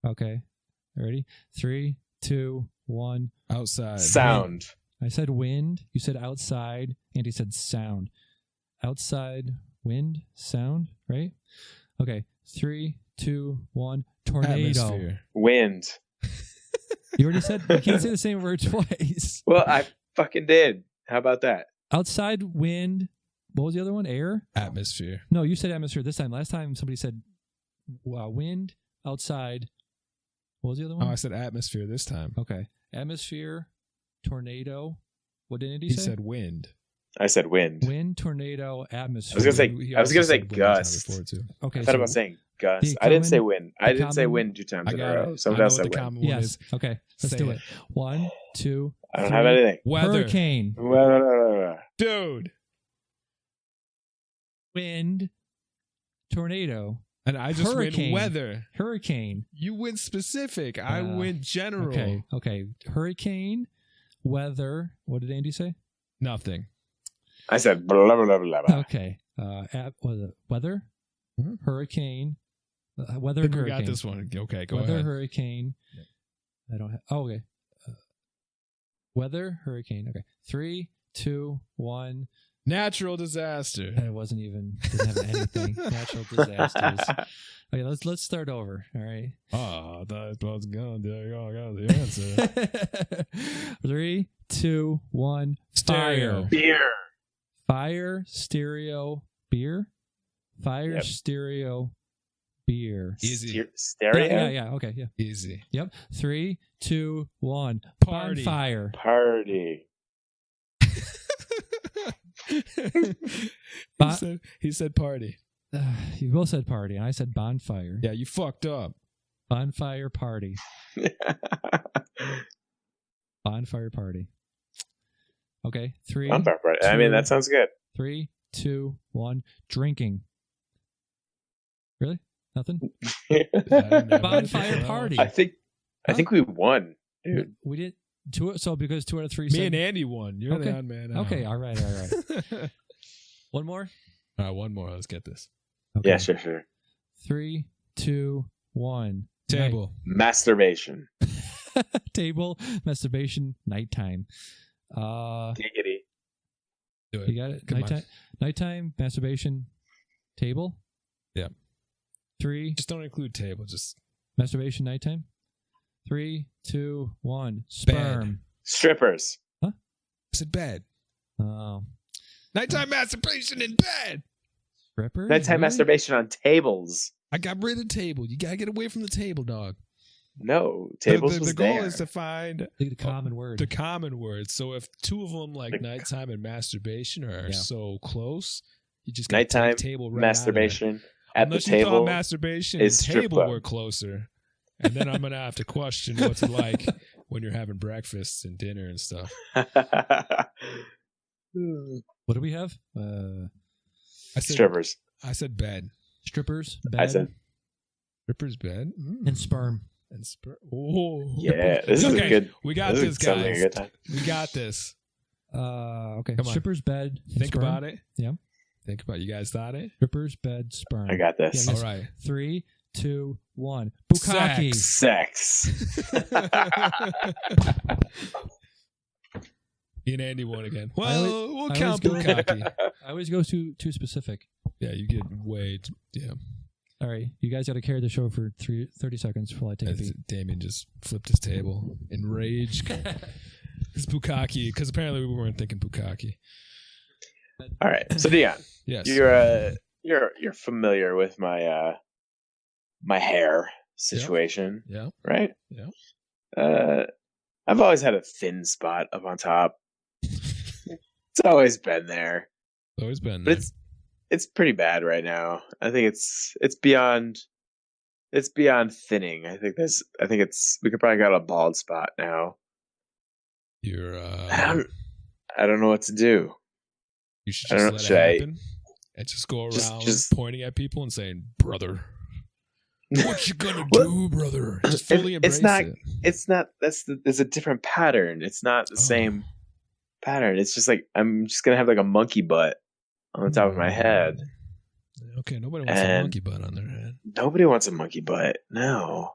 Okay. Ready? 3, 2, 1. Outside. Sound. I said wind. You said outside. Andy said sound. Outside, wind, sound, right? Okay. 3, 2, 1. Tornado. Atmosphere. Wind. You already said you can't say the same word twice. Well, I fucking did. How about that? Outside, wind. What was the other one? Air? Atmosphere. No, you said atmosphere this time. Last time somebody said wind, outside. What was the other one? Oh, I said atmosphere this time. Okay. Atmosphere, tornado. What did Andy say? He said wind. I said wind. Wind, tornado, atmosphere. I was gonna say gust. Okay. I thought about saying gust. I didn't say wind. I didn't say wind 2 times in a row. Someone else said wind. Yes. Okay. Let's do it. 1, 2. I don't have anything. Weather. Hurricane. Dude. Wind. Tornado. And I just Hurricane. went weather. Hurricane. You went specific. I went general. Okay. Hurricane. Weather. What did Andy say? Nothing. I said blah, blah, blah, blah, blah. Okay. Was it weather? Mm-hmm. Hurricane. Weather. I think hurricane. We got this one. Okay, go weather, ahead. Hurricane. I don't have. Oh, okay. Weather. Hurricane. Okay. 3, 2, 1. Natural disaster. And it wasn't even. Didn't have anything. Natural disasters. Okay. Let's start over. All right. Oh, that's what's going. There you go. I got the answer. 3, 2, 1. Stereo. Beer. Fire, stereo, beer. Fire, Yep. stereo, beer. Easy. Stereo? Yeah. Okay, yeah. Easy. Yep. 3, 2, 1. Party. Bonfire. Party. He said party. You both said party, and I said bonfire. Yeah, you fucked up. Bonfire party. Bonfire party. Okay, 3. Bonfire party. 2, I mean, that sounds good. 3, 2, 1. Drinking. Really? Nothing. Bonfire party. I think we won, dude. We did two. So because 2 out of 3. Me and Andy won. You're okay. the odd man. Okay. All right. One more. All right. One more. Let's get this. Okay. Yeah. Sure. 3, 2, 1. Table. Masturbation. Table. Masturbation. Nighttime. Giggity. Do it. You got it. Nighttime. Masturbation. Table. Yeah. 3. Just don't include table. Just masturbation. Nighttime. 3, 2, 1. Sperm. Bed. Strippers. Huh? I said bed. Oh. Nighttime masturbation in bed. Strippers. Nighttime masturbation on tables. I got rid of the table. You gotta get away from the table, dog. No, tables. The goal is to find the common word. The common word. So if two of them, like nighttime and masturbation, are so close, you just got nighttime table right masturbation at Unless the table. You thought masturbation and table were closer, and then I'm gonna have to question what's it like when you're having breakfast and dinner and stuff. What do we have? I said, strippers. I said bed. Strippers. Bed. I said strippers, bed, and sperm. And sperm. Oh, yeah. This is a good. We got this, guys. Like we got this. Okay. Come on. Strippers, bed. Think sperm. about it. Yeah. Think about it. You guys thought it? Strippers, bed, sperm. I got this. Yeah, all right. 3, 2, 1. Bukkake. Sex. You and Andy won again. Well, we'll count bukkake. I always go too specific. Yeah, you get way. Yeah. All right, you guys got to carry the show for 30 seconds while I take a beat. Damien just flipped his table in rage. It's bukkake, because apparently we weren't thinking bukkake. All right, so Dion, yes, you're familiar with my my hair situation, right? Yeah. I've always had a thin spot up on top. It's always been there. Always been there. But it's pretty bad right now. I think it's beyond thinning. I think we could probably got a bald spot now. You're I don't know what to do. You should just let it happen and just go around pointing at people and saying, "Brother, what you gonna do, brother?" Just fully embrace it. It's not. There's a different pattern. It's not the same pattern. It's just like I'm just gonna have like a monkey butt on the top of my head. Okay, nobody wants a monkey butt on their head. Nobody wants a monkey butt. No.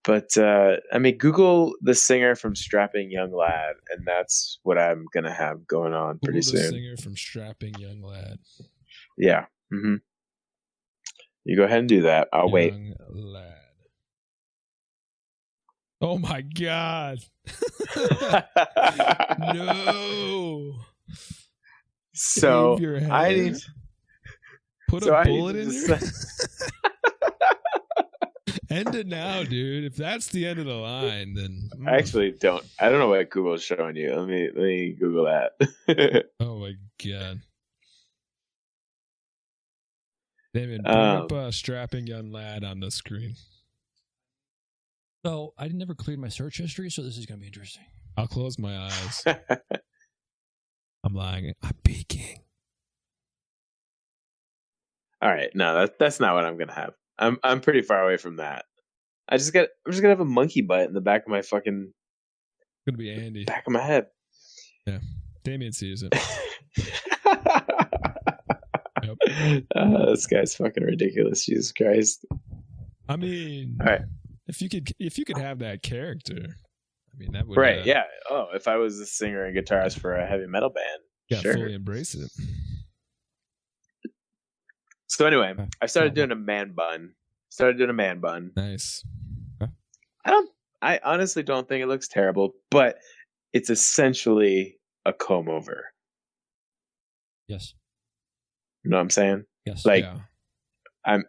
But I mean, Google the singer from Strapping Young Lad, and that's what I'm gonna have going on pretty soon. The singer from Strapping Young Lad. Yeah. Mm-hmm. You go ahead and do that. I'll wait. Young Lad. Oh my God! No. So I need put a bullet in your. End it now, dude. If that's the end of the line, then I actually don't. I don't know what Google's showing you. Let me Google that. Oh my God. David, bring up a Strapping Young Lad on the screen. So I never cleared my search history, so this is going to be interesting. I'll close my eyes. I'm lying. I'm peeking. All right, no, that's not what I'm gonna have. I'm pretty far away from that. I'm just gonna have a monkey butt in the back of my fucking. It's gonna be Andy. Back of my head. Yeah, Damien sees it. Yep. This guy's fucking ridiculous. Jesus Christ. I mean, all right. If you could have that character, I mean that would right. Yeah. Oh, if I was a singer and guitarist for a heavy metal band, sure. Fully embrace it. So anyway, I started doing a man bun. Nice. I honestly don't think it looks terrible, but it's essentially a comb over. Yes. You know what I'm saying? Yes. Like I'm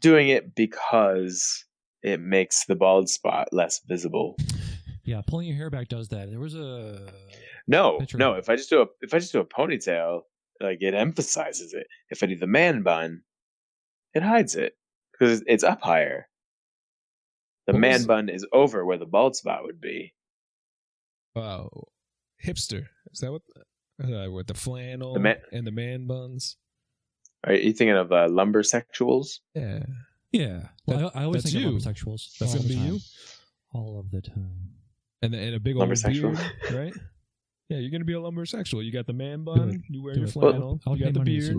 doing it because it makes the bald spot less visible. Yeah, pulling your hair back does that. There was a no. If I just do a ponytail, like it emphasizes it. If I do the man bun, it hides it because it's up higher. The man bun is over where the bald spot would be. Wow, hipster. Is that what with the flannel and the man buns? Are you thinking of lumbersexuals? Yeah. Yeah. Well, I always think you. of lumbersexuals. That's going to be you? All of the time. And a big old beard, right? Yeah, you're going to be a lumbersexual. You got the man bun, you wear your flannel, you got the beard.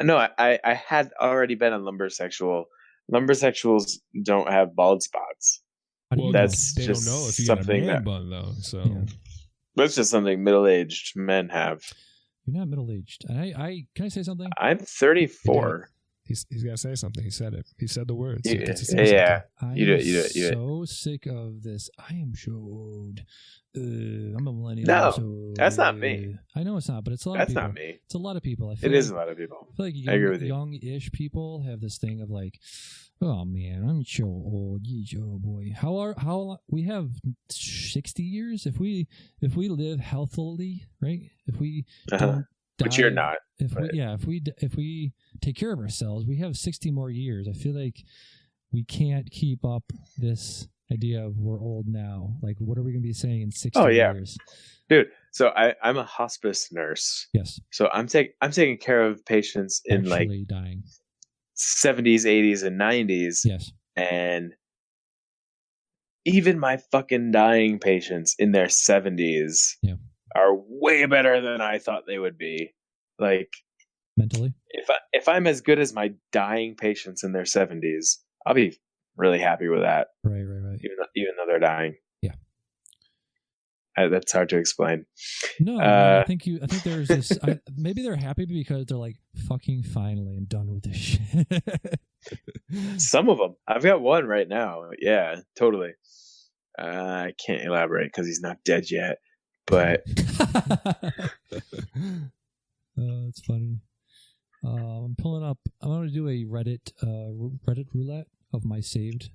No, I had already been a lumbersexual. Lumbersexuals don't have bald spots. Well, that's they just don't know if you something got a man bun, though. So that's just something middle-aged men have. You're not middle-aged. I can I say something? I'm 34. He's got to say something. He said it. He said the words. Yeah. You do it. So sick of this. I am so old. I'm a millennial. No, so that's not me. I know it's not, but it's a lot of people. That's not me. It's a lot of people. It is a lot of people. I feel like I agree with you. young-ish people have this thing of like, oh man, I'm so old. Oh boy, how we have 60 years if we live healthily, right? If we don't die, which you're not. If we take care of ourselves, we have 60 more years. I feel like we can't keep up this idea of we're old now. Like, what are we going to be saying in 60 years? Dude, so I'm a hospice nurse. Yes. So I'm taking care of patients in actually dying 70s, 80s, and 90s. Yes. And even my fucking dying patients in their 70s are way better than I thought they would be. Like, mentally, if I'm as good as my dying patients in their 70s, I'll be really happy with that. Right. Even though they're dying. Yeah. That's hard to explain. No, I think there's this. Maybe they're happy because they're like, fucking finally, I'm done with this shit. Some of them. I've got one right now. Yeah, totally. I can't elaborate because he's not dead yet. But it's funny. I'm pulling up. I'm going to do a Reddit roulette of my saved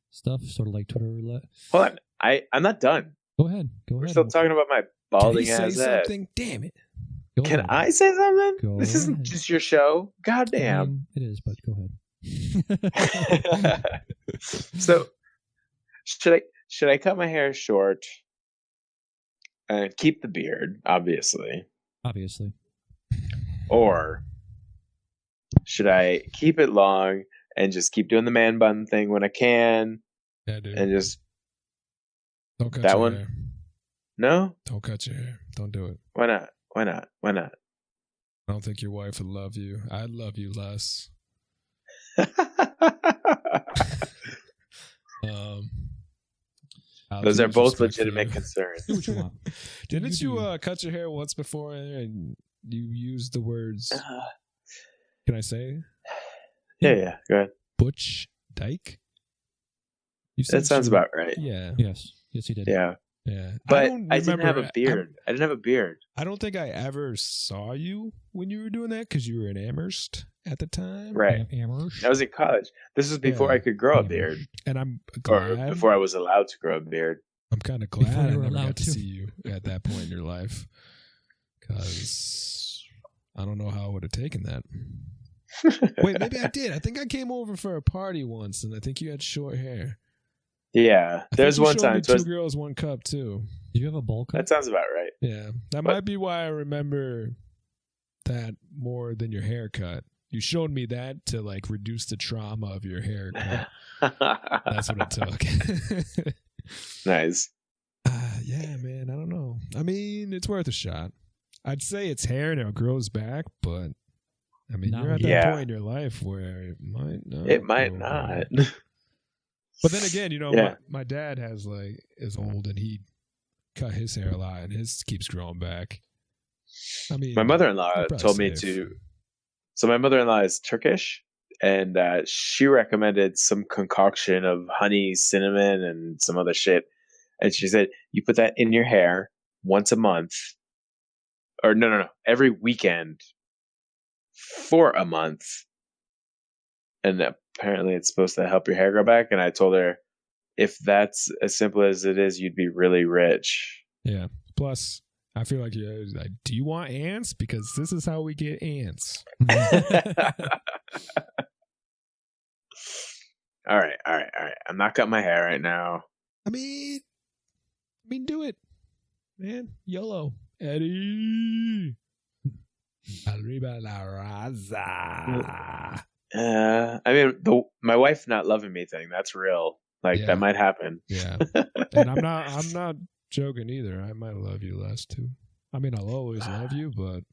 stuff, sort of like Twitter roulette. Hold on, I'm not done. Go ahead. We're still talking about my balding ass head. Damn it! Can I say something? This isn't just your show. Goddamn. I mean, it is, but go ahead. So, should I cut my hair short and keep the beard, obviously? Obviously. Or should I keep it long and just keep doing the man bun thing when I can? Yeah, dude. And just don't cut that your one. Hair. No? Don't cut your hair. Don't do it. Why not? I don't think your wife would love you. I'd love you less. Those are both legitimate concerns. Do what you want. Didn't you cut your hair once before and you used the words? Can I say? Yeah. Go ahead. Butch Dyke. That sounds about right. Yeah. Yes, you did. Yeah. But I didn't have a beard. I didn't have a beard. I don't think I ever saw you when you were doing that because you were in Amherst at the time. Right. Amherst. I was in college. This was before I could grow a beard. And I'm glad. Or before I was allowed to grow a beard. I'm kind of glad I never got to see you at that point in your life. Because I don't know how I would have taken that. Wait, maybe I did. I think I came over for a party once and I think you had short hair. Yeah, there's one time. Two girls, one cup too. Did you have a bowl cut? That sounds about right. Yeah, that might be why I remember that more than your haircut. You showed me that to like reduce the trauma of your haircut. That's what it took. Nice. Yeah, man. I don't know. I mean, it's worth a shot. I'd say it's hair and it grows back, but I mean, you're at that point in your life where it might not. It might not. But then again, my dad is old and he cut his hair a lot and his keeps growing back. I mean, my mother-in-law told me to. So my mother-in-law is Turkish, and she recommended some concoction of honey, cinnamon, and some other shit. And she said, you put that in your hair once a month, or no, every weekend for a month. And apparently it's supposed to help your hair grow back. And I told her, if that's as simple as it is, you'd be really rich. Yeah. Plus, I feel like you're like, do you want ants? Because this is how we get ants. All right. I'm not cutting my hair right now. I mean, do it, man. YOLO, Eddie. Arriba la raza. I mean, my wife not loving me thing, that's real. Like, that might happen. Yeah. And I'm not joking either. I might love you less, too. I mean, I'll always love you, but...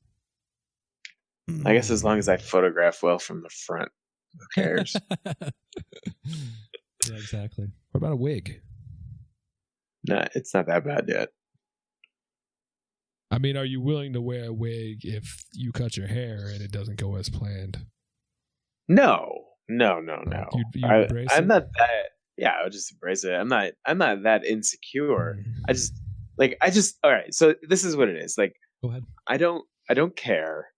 I guess as long as I photograph well from the front, who cares? Yeah, exactly. What about a wig? No, it's not that bad yet. I mean, are you willing to wear a wig if you cut your hair and it doesn't go as planned? No. You I'm not that. Yeah, I would just embrace it. I'm not that insecure. I just all right. So this is what it is. Like, go ahead. I don't care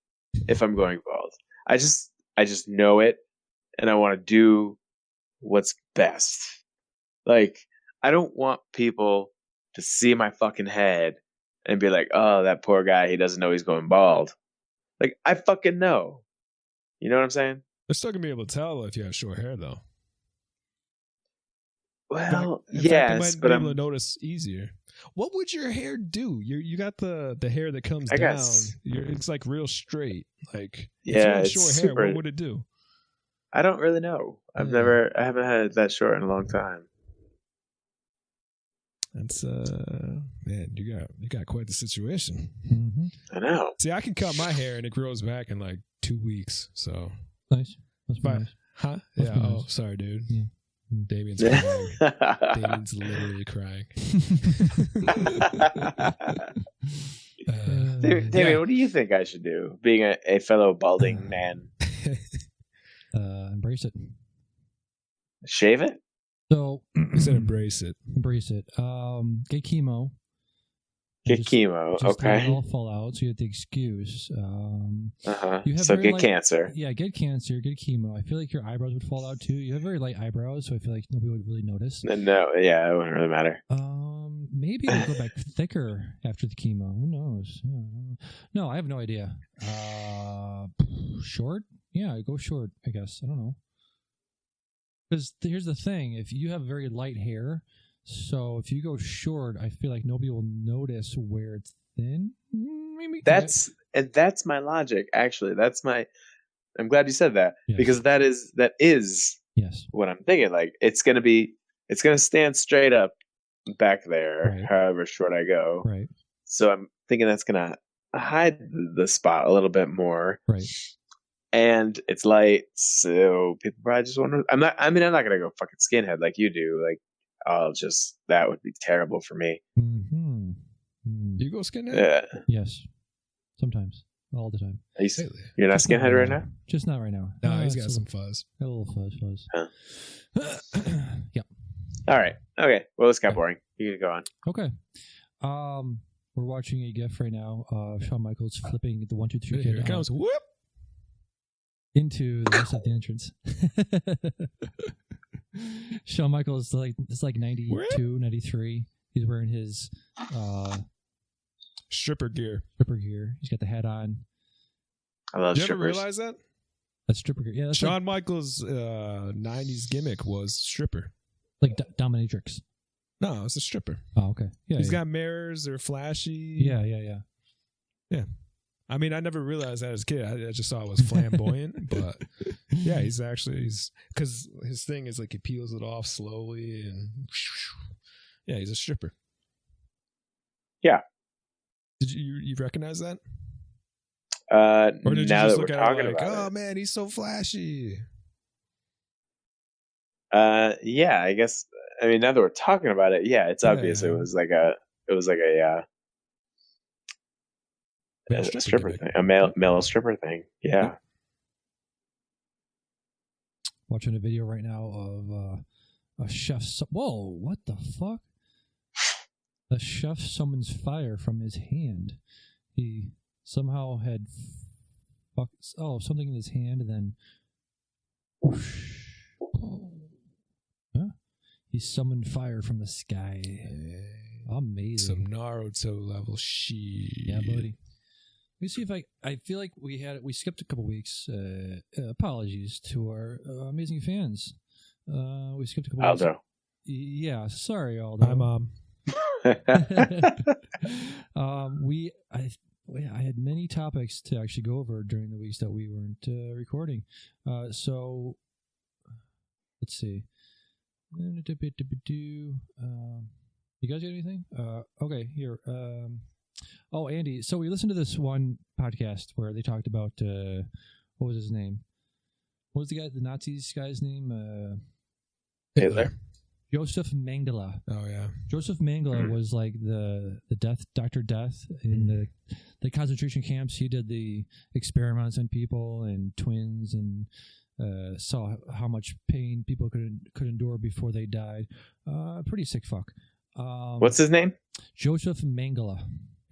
if I'm going bald. I just know it, and I want to do what's best. Like, I don't want people to see my fucking head and be like, "Oh, that poor guy, he doesn't know he's going bald." Like, I fucking know. You know what I'm saying? They're still gonna be able to tell if you have short hair, though. Well, in yes, fact, they might but be able to notice easier. What would your hair do? You got the hair that comes down. It's like real straight. Like, if you had short hair, what would it do? I don't really know. I haven't had that short in a long time. That's man, you got quite the situation. Mm-hmm. I know. See, I can cut my hair and it grows back in like 2 weeks. So nice. That's nice. Huh? That's yeah. nice. Oh, sorry, dude. Yeah. Damien's crying. Damien's literally crying. Damien, what do you think I should do? Being a fellow balding man. Embrace it. Shave it? So you said embrace it. Embrace it. Get chemo. Get chemo. Just Okay. let it all fall out, so you have the excuse. So get cancer. Yeah, get cancer. Get chemo. I feel like your eyebrows would fall out too. You have very light eyebrows, so I feel like nobody would really notice. No, yeah, it wouldn't really matter. Maybe it'll go back thicker after the chemo. Who knows? No, I have no idea. Short? Yeah, go short, I guess. I don't know. Because here's the thing: if you have very light hair, so if you go short, I feel like nobody will notice where it's thin. Maybe that's my logic. Actually, I'm glad you said that, because that is yes what I'm thinking. Like, it's gonna stand straight up back there, right, however short I go. Right. So I'm thinking that's gonna hide the spot a little bit more. Right. And it's light, so people probably just wonder. I'm not gonna go fucking skinhead like you do. Like, that would be terrible for me. Mm-hmm. You go skinhead? Yeah. Yes. Sometimes. All the time. You're not skinhead right now? Just not right now. No, he's got some fuzz. A little fuzz. Huh. Yeah. All right. Okay. Well, this got boring. You can go on. Okay. We're watching a GIF right now of Shawn Michaels flipping the 1, 2, 3 Here it comes. Whoop! Into the rest of the entrance. Shawn Michaels, it's like 92, 93. He's wearing his stripper gear. He's got the hat on. I love strippers. You ever realize that? That's stripper gear. Yeah, that's Shawn Michaels' 90s gimmick was stripper. Like dominatrix. No, it's a stripper. Oh, okay. Yeah, He's got mirrors. They're flashy. Yeah. I mean, I never realized that as a kid. I just saw it was flamboyant, but yeah, because his thing is like he peels it off slowly, and yeah, he's a stripper. Yeah. Did you recognize that? Or did you now just that look we're at talking it like, about oh man, he's so flashy? Yeah, I guess. I mean, now that we're talking about it, yeah, it's obvious. It was like a stripper thing, a male stripper thing. Yeah. Watching a video right now of a chef. Whoa! What the fuck? A chef summons fire from his hand. He somehow had something in his hand, and then whoosh, he summoned fire from the sky. Amazing. Some Naruto level shit. Yeah, buddy. Let me see if I feel like we skipped a couple weeks. Apologies to our amazing fans. We skipped a couple weeks. Aldo. Yeah, sorry, Aldo. Hi, Mom. I had many topics to actually go over during the weeks that we weren't recording. So let's see. You guys got anything? Okay, here. Andy. So we listened to this one podcast where they talked about what was his name? What was the Nazis guy's name? Hitler. Joseph Mengele. Oh yeah, Joseph Mengele was like the Dr. Death in the concentration camps. He did the experiments on people and twins, and saw how much pain people could endure before they died. Pretty sick fuck. What's his name? Joseph Mengele.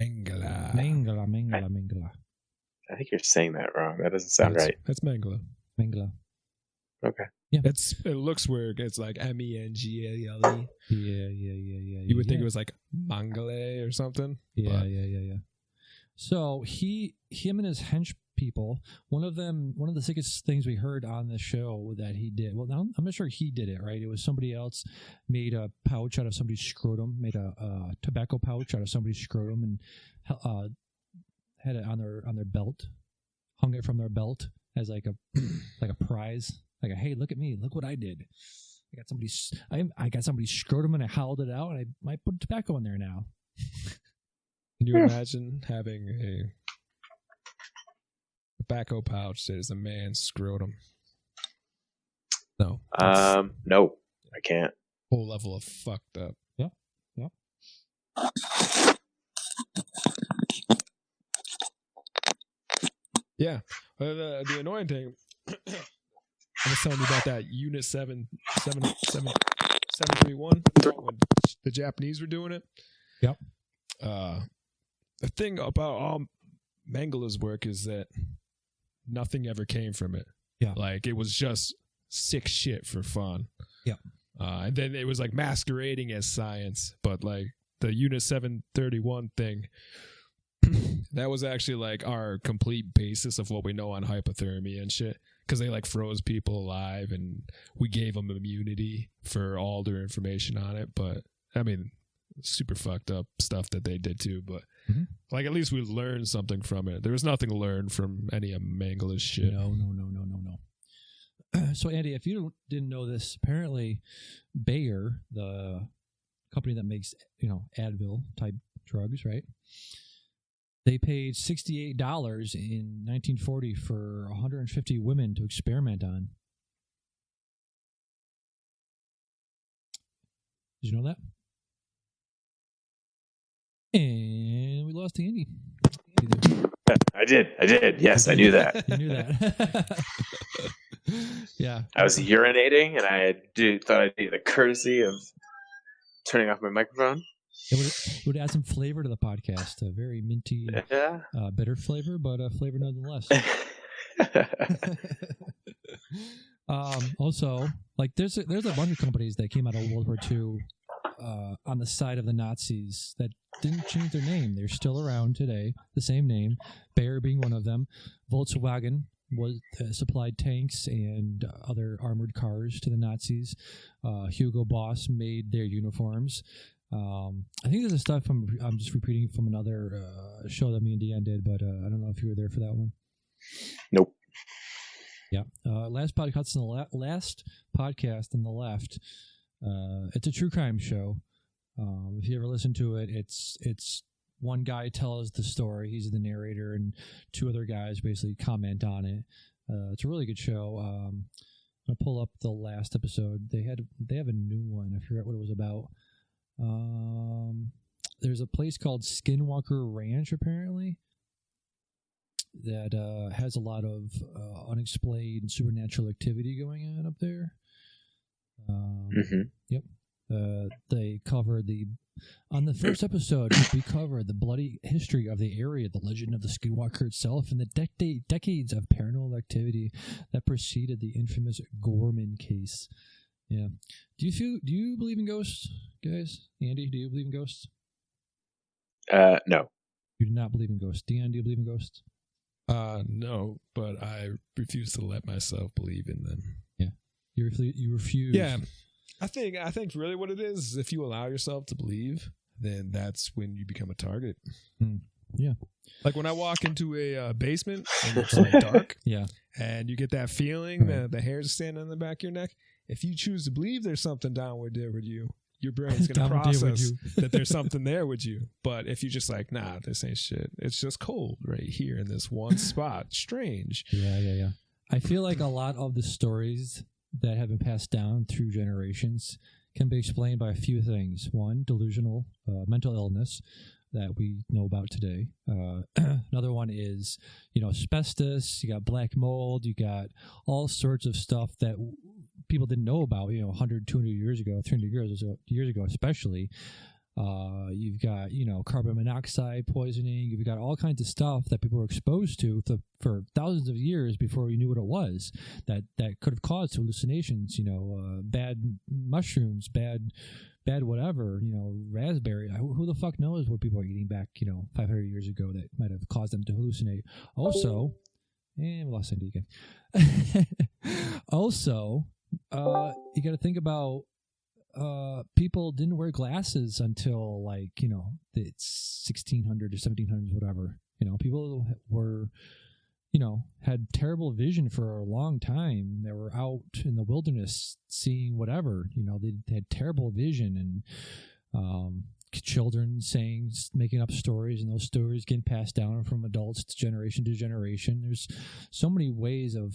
Mengele. I think you're saying that wrong. That doesn't sound right. That's Mengele. Okay. Yeah. It looks weird. It's like Mengele. Yeah. You would think it was like Mangale or something. Yeah. So him and his hench people, one of the sickest things we heard on the show that he did. Well, I'm not sure he did it, right? It was somebody else made a pouch out of somebody's scrotum, made a tobacco pouch out of somebody's scrotum, and had it on their belt, hung it from their belt as like a prize. Like, hey, look at me! Look what I did! I got somebody's scrotum and I howled it out, and I might put tobacco in there now. Can you imagine having a tobacco pouch that is a man's scrotum? No. No, I can't. Whole level of fucked up. Yeah. Yeah. The annoying thing. I was telling you about that Unit 731 when the Japanese were doing it. Yep. The thing about all Mengele's work is that nothing ever came from it. Yeah. Like, it was just sick shit for fun. Yeah. And then it was like masquerading as science, but like the Unit 731 thing, that was actually like our complete basis of what we know on hypothermia and shit. Because they like froze people alive and we gave them immunity for all their information on it. But I mean, super fucked up stuff that they did too. But like, at least we learned something from it. There was nothing to learn from any of Mengele's shit. No. So Andy, if you didn't know this, apparently Bayer, the company that makes Advil type drugs, right? They paid $68 in 1940 for 150 women to experiment on. Did you know that? And we lost Andy. I did. Yes, I knew that. You knew that. Yeah. I was urinating, and I thought I'd do the courtesy of turning off my microphone. It would add some flavor to the podcast. A very minty, bitter flavor, but a flavor nonetheless. Also, like there's a bunch of companies that came out of World War II on the side of the Nazis that didn't change their name. They're still around today, the same name. Bayer being one of them. Volkswagen was supplied tanks and other armored cars to the Nazis. Hugo Boss made their uniforms. I think there's stuff I'm just repeating from another show that me and Dion did, but I don't know if you were there for that one. Nope. Yeah. Last podcast on the left. It's a true crime show. If you ever listen to it, it's one guy tells the story. He's the narrator, and two other guys basically comment on it. It's a really good show. I'm gonna pull up the last episode. They have a new one. I forget what it was about. There's a place called Skinwalker Ranch, apparently, that has a lot of unexplained supernatural activity going on up there. Yep. They cover on the first episode, we cover the bloody history of the area, the legend of the Skinwalker itself, and the decades of paranormal activity that preceded the infamous Gorman case. Yeah. Do you believe in ghosts, guys? Andy, do you believe in ghosts? No. You do not believe in ghosts. Dion, do you believe in ghosts? No, but I refuse to let myself believe in them. Yeah. You refuse. Yeah. I think really what it is if you allow yourself to believe, then that's when you become a target. Yeah. Like when I walk into a basement and it's like dark, yeah, and you get that feeling that the hairs standing on the back of your neck. If you choose to believe there's something downward there with you, your brain's going to process that there's something there with you. But if you're just like, nah, this ain't shit. It's just cold right here in this one spot. Strange. Yeah. I feel like a lot of the stories that have been passed down through generations can be explained by a few things. One, delusional mental illness that we know about today. Another one is, asbestos. You got black mold. You got all sorts of stuff that people didn't know about, 100, 200 years ago, 300 years ago especially. You've got, carbon monoxide poisoning. You've got all kinds of stuff that people were exposed to for thousands of years before we knew what it was that could have caused hallucinations, bad mushrooms, bad whatever, raspberry. Who the fuck knows what people are eating back, 500 years ago that might have caused them to hallucinate. Also, we lost Andy again. Also, you got to think about people didn't wear glasses until the 1600s or 1700s, whatever. People were, had terrible vision for a long time. They were out in the wilderness seeing whatever. They had terrible vision, and children making up stories, and those stories getting passed down from adults to generation. There's so many ways of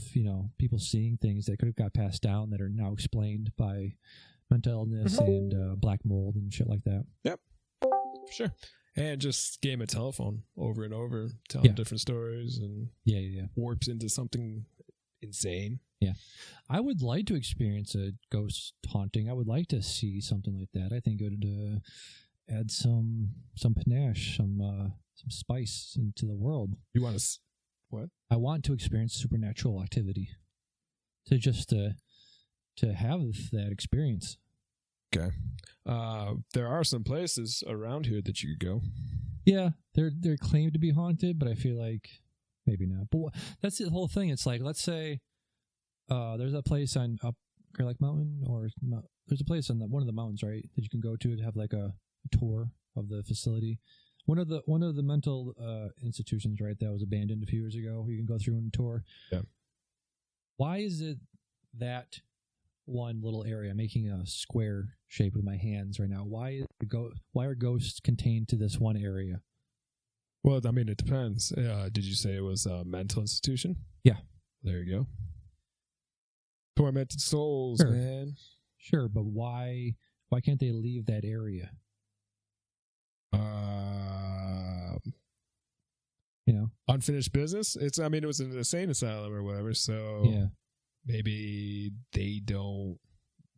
people seeing things that could have got passed down that are now explained by mental illness and black mold and shit like that. Yep, for sure. And just game of telephone over and over, telling different stories, and warps into something insane. Yeah, I would like to experience a ghost haunting. I would like to see something like that. I think it would add some panache, some spice into the world. You want to what? I want to experience supernatural activity. To have that experience. Okay. There are some places around here that you could go. Yeah, they're claimed to be haunted, but I feel like maybe not. But that's the whole thing. It's like, let's say there's a place on up Clear Lake Mountain, or there's a place on one of the mountains, right, that you can go to have like a tour of the facility. One of the mental institutions, right, that was abandoned a few years ago. You can go through and tour. Yeah. Why is it that one little area? I'm making a square shape with my hands right now. Why are ghosts contained to this one area? Well, I mean, it depends. Did you say it was a mental institution? Yeah. There you go. Tormented souls, sure. Man. Sure, but why can't they leave that area? Unfinished business. It was an insane asylum or whatever. So yeah. Maybe they don't.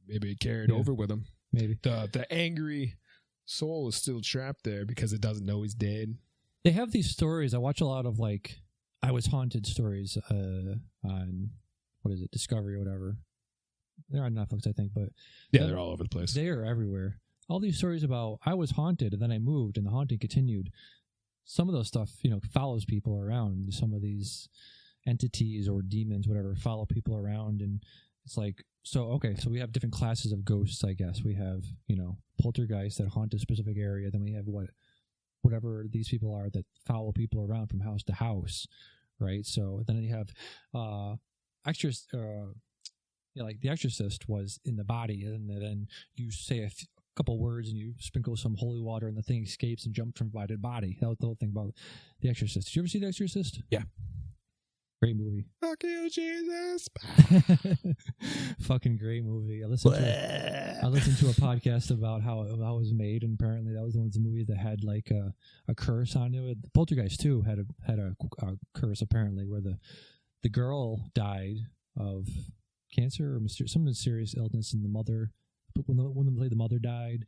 Maybe it carried over with them. Maybe the angry soul is still trapped there because it doesn't know he's dead. They have these stories. I watch a lot of I was haunted stories on Discovery or whatever. They're on Netflix, I think, but they're all over the place. They are everywhere. All these stories about I was haunted and then I moved and the haunting continued. Some of those stuff, follows people around. Some of these entities or demons, whatever, follow people around, and it's like, so we have different classes of ghosts, I guess. We have, poltergeists that haunt a specific area. Then we have whatever these people are that follow people around from house to house, right? So then you have exorcist, like The Exorcist was in the body, and then you say a couple words and you sprinkle some holy water and the thing escapes and jumps from body to body. That was the whole thing about The Exorcist. Did you ever see The Exorcist? Yeah. Great movie. Fuck you, Jesus. Fucking great movie. I listened to a podcast about how it was made, and apparently that was one of the movies that had like a curse on it. The Poltergeist 2 had a curse, apparently, where the girl died of cancer or some mysterious illness, and the mother, when the woman played the mother, died.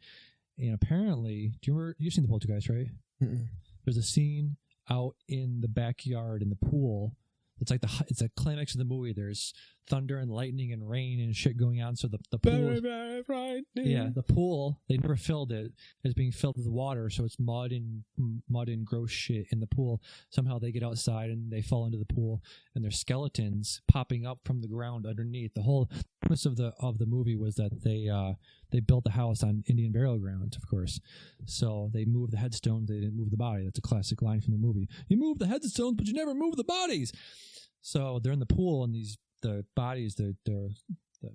And apparently, you've seen the Poltergeist, right? Mm-mm. There's a scene out in the backyard in the pool. It's a climax of the movie. There's thunder and lightning and rain and shit going on. So the pool, the pool, they never filled it. It's being filled with water, so it's mud and gross shit in the pool. Somehow they get outside and they fall into the pool, and there's skeletons popping up from the ground underneath. The whole premise of the movie was that they built the house on Indian burial ground, of course. So they moved the headstones. They didn't move the body. That's a classic line from the movie. You move the headstones, but you never move the bodies. So they're in the pool, and the bodies, the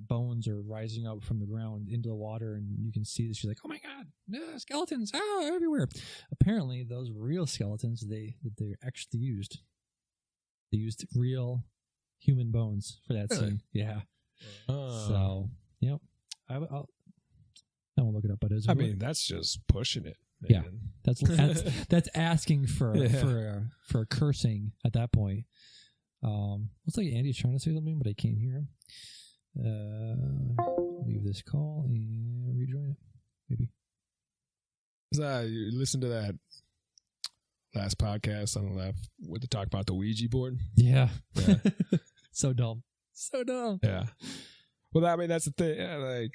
bones are rising up from the ground into the water, and you can see that she's like, oh my God, skeletons, everywhere. Apparently, those real skeletons they actually used. They used real human bones for that scene. Yeah. So, yep. I won't look it up, but I mean, that's just pushing it. Man. Yeah, that's asking for cursing at that point. Looks like Andy's trying to say something, but I can't hear him. Leave this call and rejoin it, maybe. You listen to that last podcast on the left with the talk about the Ouija board. Yeah. So dumb. Yeah. Well, I mean, that's the thing. Like,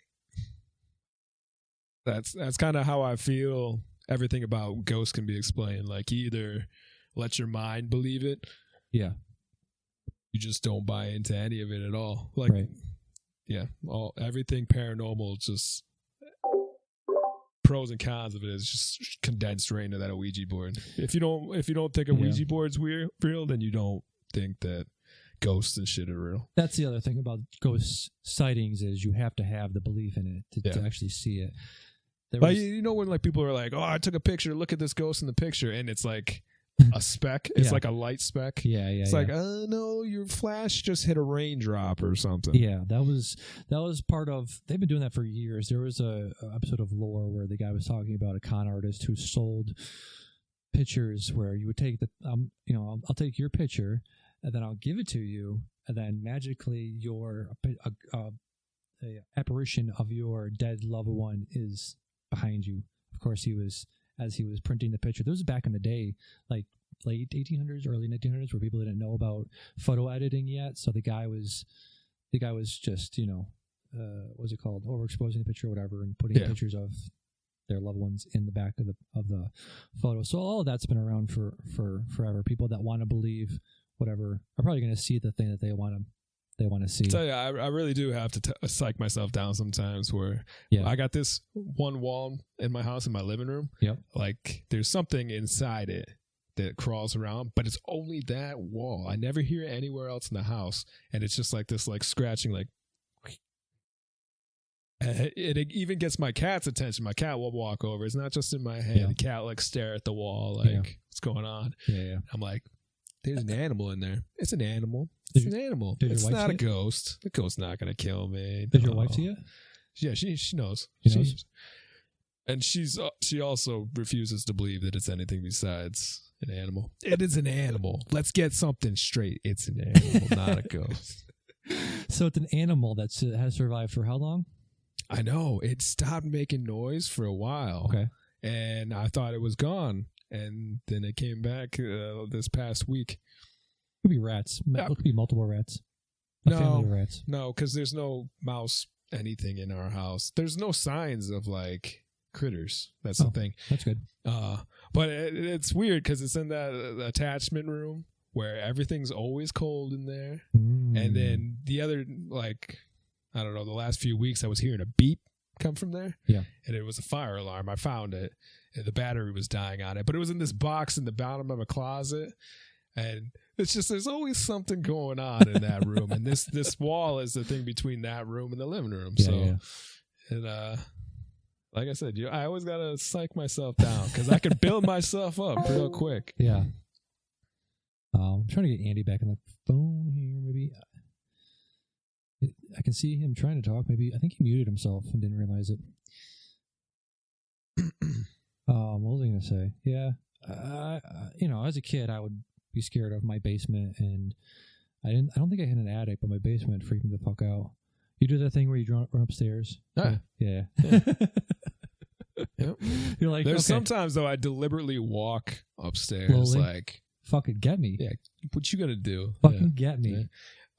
that's kind of how I feel. Everything about ghosts can be explained. Like, either let your mind believe it. Yeah. You just don't buy into any of it at all. Like, right. Yeah, everything paranormal, just pros and cons of it is just condensed right into that Ouija board. If you don't think a Ouija board's real, then you don't think that ghosts and shit are real. That's the other thing about ghost sightings is you have to have the belief in it to actually see it. But you know when like people are like, oh, I took a picture, look at this ghost in the picture, and it's like a speck. It's like a light speck. Yeah. It's like, oh no, your flash just hit a raindrop or something. Yeah, that was part of. They've been doing that for years. There was a episode of Lore where the guy was talking about a con artist who sold pictures where you would take I'll take your picture and then I'll give it to you, and then magically your apparition of your dead loved one is behind you. Of course, as he was printing the picture. This was back in the day, like late 1800s, early 1900s, where people didn't know about photo editing yet. So the guy was just, what's it called? Overexposing the picture or whatever, and putting pictures of their loved ones in the back of the photo. So all of that's been around for forever. People that want to believe whatever are probably going to see the thing that they want to see. I tell you, I really do have to psych myself down sometimes where I got this one wall in my house in my living room. Yep. Like there's something inside it that crawls around, but it's only that wall. I never hear it anywhere else in the house. And it's just like this like scratching, like it even gets my cat's attention. My cat will walk over. It's not just in my head. Yeah. The cat like stare at the wall like what's going on? Yeah. I'm like, there's an animal in there. It's an animal. It's an animal. It's not a ghost. The ghost's not going to kill me. Did your wife see it? Yeah, she knows. She knows? And she also refuses to believe that it's anything besides an animal. It is an animal. Let's get something straight. It's an animal, not a ghost. So it's an animal that has survived for how long? I know. It stopped making noise for a while. Okay. And I thought it was gone. And then it came back this past week. It could be rats. It could be multiple rats. A family of rats. No, because there's no mouse anything in our house. There's no signs of like critters. That's the thing. That's good. But it's weird because it's in that attachment room where everything's always cold in there. And then the other, like, I don't know, the last few weeks I was hearing a beep come from there. Yeah. And it was a fire alarm. I found it. And the battery was dying on it. But it was in this box in the bottom of a closet. And it's just, there's always something going on in that room. And this wall is the thing between that room and the living room. And like I said, I always got to psych myself down because I can build myself up real quick. Yeah. I'm trying to get Andy back on the phone here. Maybe I can see him trying to talk. Maybe I think he muted himself and didn't realize it. What was I going to say? Yeah. As a kid, I would be scared of my basement, and I don't think I had an attic, but my basement freaked me the fuck out. You do that thing where you run upstairs? Yeah. Yep. You're like, there's sometimes though I deliberately walk upstairs. Slowly. Like, fucking get me. Yeah. What you gonna do? Fucking get me.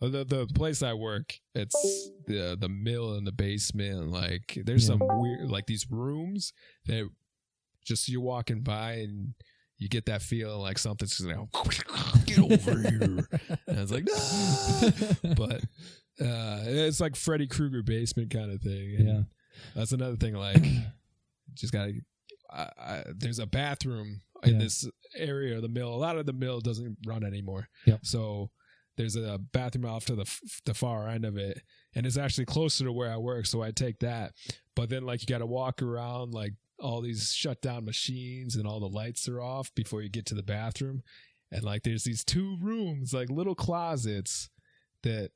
Yeah. The place I work, it's the mill in the basement. Like there's some weird, like these rooms that just you're walking by and you get that feeling like something's just like, get over here. And I was like, no. But it's like Freddy Krueger basement kind of thing. And That's another thing. Like, just gotta. There's a bathroom in this area of the mill. A lot of the mill doesn't run anymore. Yep. So there's a bathroom off to the far end of it, and it's actually closer to where I work, so I take that. But then, like, you got to walk around, like, all these shut down machines and all the lights are off before you get to the bathroom. And, like, there's these 2 rooms, like little closets that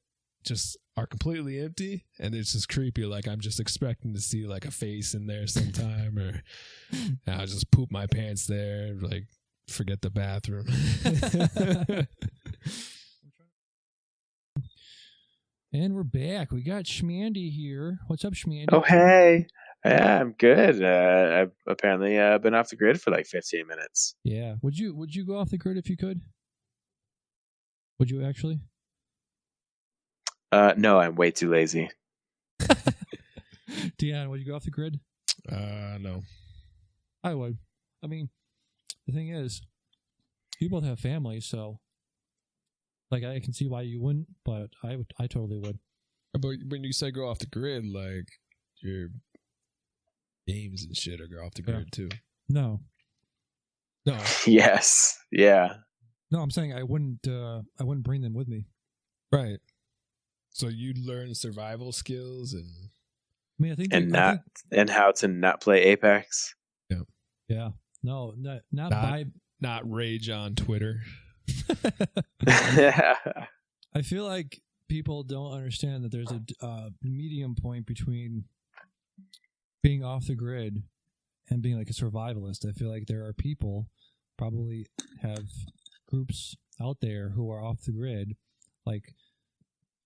just are completely empty, and it's just creepy. Like, I'm just expecting to see, like, a face in there sometime, or I'll just poop my pants there, like, forget the bathroom. And we're back. We got Schmandy here. What's up, Schmandy? Oh, hey. Yeah, I'm good. I've apparently been off the grid for like 15 minutes. Yeah. Would you go off the grid if you could? Would you actually? No, I'm way too lazy. Dion, would you go off the grid? No. I would. I mean, the thing is, you both have families, so like I can see why you wouldn't, but I totally would. But when you say go off the grid, like your games and shit are go off the grid too. No. Yes. Yeah. No, I'm saying I wouldn't bring them with me. Right. So you'd learn survival skills and I mean, I think and how to not play Apex. Yeah. Yeah. No, not rage on Twitter. I feel like people don't understand that there's a medium point between being off the grid and being like a survivalist. I feel like there are people, probably have groups out there who are off the grid, like,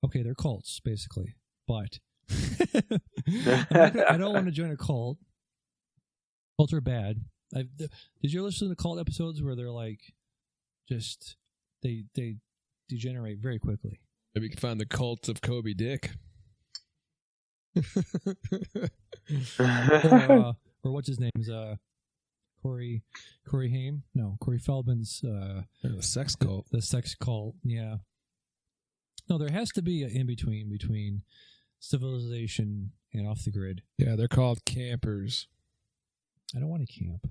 okay, they're cults basically, but I don't want to join a cult. Cults are bad. Did you listen to the cult episodes where they're like, just they degenerate very quickly? Maybe you can find the cult of Kobe Dick. Or what's his name's Corey Haim? No, Corey Feldman's the sex cult. The sex cult, yeah. No, there has to be an in-between civilization and off the grid. Yeah, they're called campers. I don't want to camp.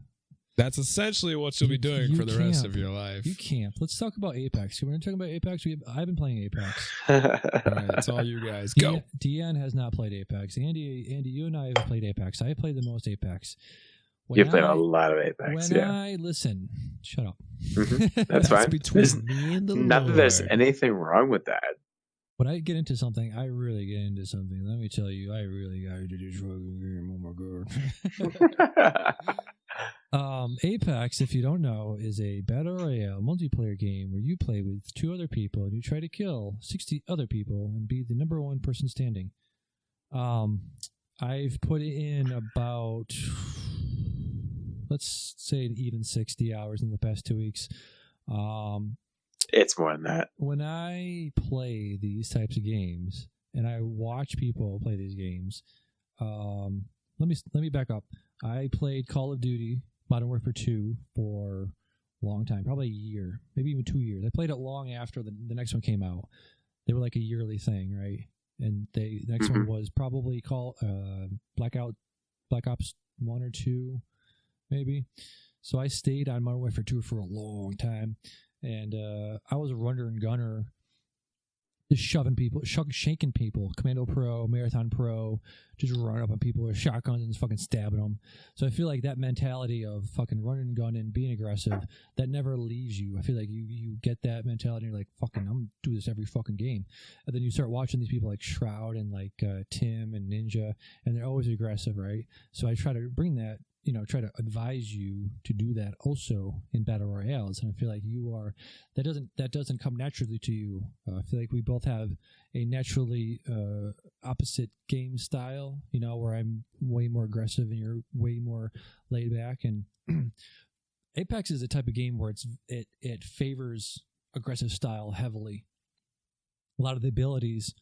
That's essentially what you'll be doing for the rest of your life. You camp. Let's talk about Apex. We're talking about Apex. I've been playing Apex. All right, it's all you guys. Go. Dion has not played Apex. Andy, you and I have played Apex. I played the most Apex. You've played a lot of Apex. Listen, shut up. Mm-hmm. That's fine. Between me and the not Lord. that there's anything wrong with that. When I get into something, I really get into something. Let me tell you, I really got into this fucking game. Oh my god. Apex, if you don't know, is a battle royale multiplayer game where you play with 2 other people and you try to kill 60 other people and be the number 1 person standing. I've put in about, let's say, even 60 hours in the past 2 weeks. It's more than that. When I play these types of games and I watch people play these games, let me back up. I played Call of Duty Modern Warfare 2 for a long time, probably a year, maybe even 2 years. I played it long after the next one came out. They were like a yearly thing, right? And the next one was probably called Black Ops 1 or 2, maybe. So I stayed on Modern Warfare 2 for a long time. And I was a runner and gunner, just shaking people, Commando Pro, Marathon Pro, just running up on people with shotguns and just fucking stabbing them. So I feel like that mentality of fucking running and gunning, being aggressive, that never leaves you. I feel like you get that mentality and you're like, fucking, I'm going to do this every fucking game. And then you start watching these people like Shroud and like Tim and Ninja, and they're always aggressive, right? So I try to bring that, try to advise you to do that also in battle royales, and I feel like that doesn't come naturally to you. I feel like we both have a naturally opposite game style, where I'm way more aggressive and you're way more laid back. And Apex is a type of game where it favors aggressive style heavily. A lot of the abilities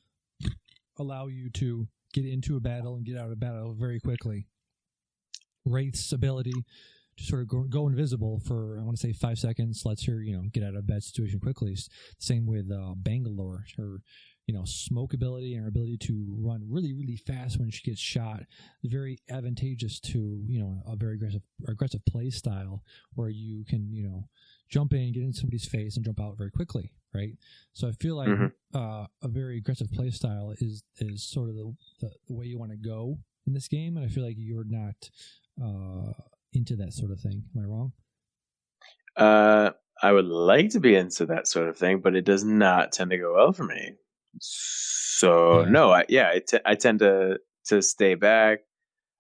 allow you to get into a battle and get out of a battle very quickly. Wraith's ability to sort of go invisible for, I want to say, 5 seconds lets her, get out of a bad situation quickly. Same with Bangalore. Her smoke ability and her ability to run really, really fast when she gets shot is very advantageous to, a very aggressive play style where you can, jump in, get in somebody's face and jump out very quickly, right? So I feel like a very aggressive play style is sort of the way you want to go in this game, and I feel like you're not into that sort of thing. Am I wrong? I would like to be into that sort of thing, but it does not tend to go well for me. So no, I tend to stay back.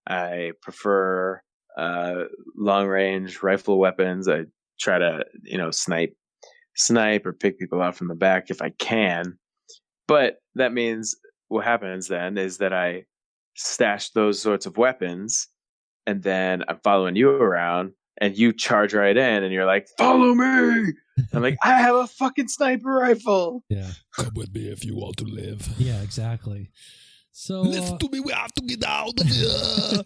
I prefer long range rifle weapons. I try to snipe or pick people out from the back if I can. But that means what happens then is that I stash those sorts of weapons, and then I'm following you around, and you charge right in, and you're like, "Follow me!" I'm like, "I have a fucking sniper rifle." Yeah, come with me if you want to live. Yeah, exactly. So listen to me. We have to get out of here.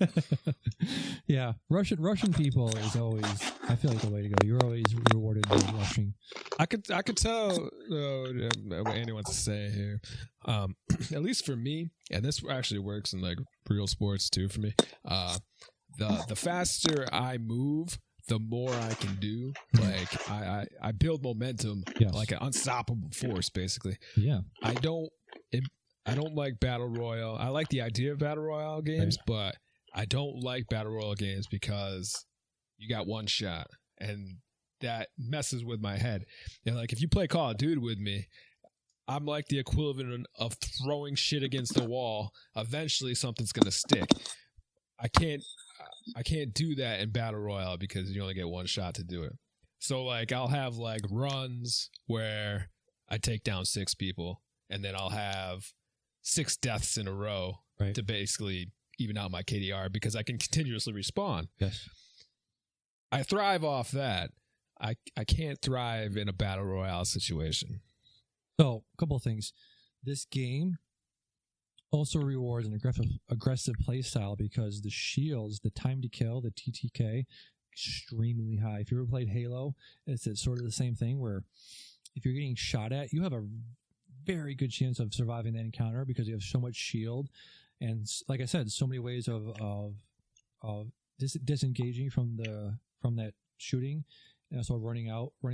Yeah, Russian people is always, I feel like, the way to go. You're always rewarded by rushing. I could tell what Andy wants to say here. At least for me, and this actually works in like real sports too for me. The faster I move, the more I can do. Like I build momentum, like an unstoppable force, basically. Yeah. I don't like battle royale. I like the idea of battle royale games, but I don't like battle royale games because you got one shot, and that messes with my head. And like if you play Call of Duty with me, I'm like the equivalent of throwing shit against the wall. Eventually, something's gonna stick. I can't do that in battle royale because you only get one shot to do it. So like I'll have like runs where I take down 6 people, and then I'll have 6 deaths in a row to basically even out my KDR because I can continuously respawn. Yes. I thrive off that. I can't thrive in a battle royale situation. So, a couple of things. This game also rewards an aggressive play style because the shields, the time to kill, the TTK, extremely high. If you ever played Halo, it's sort of the same thing where if you're getting shot at, you have a very good chance of surviving that encounter because you have so much shield. And like I said, so many ways of disengaging from that shooting, and also running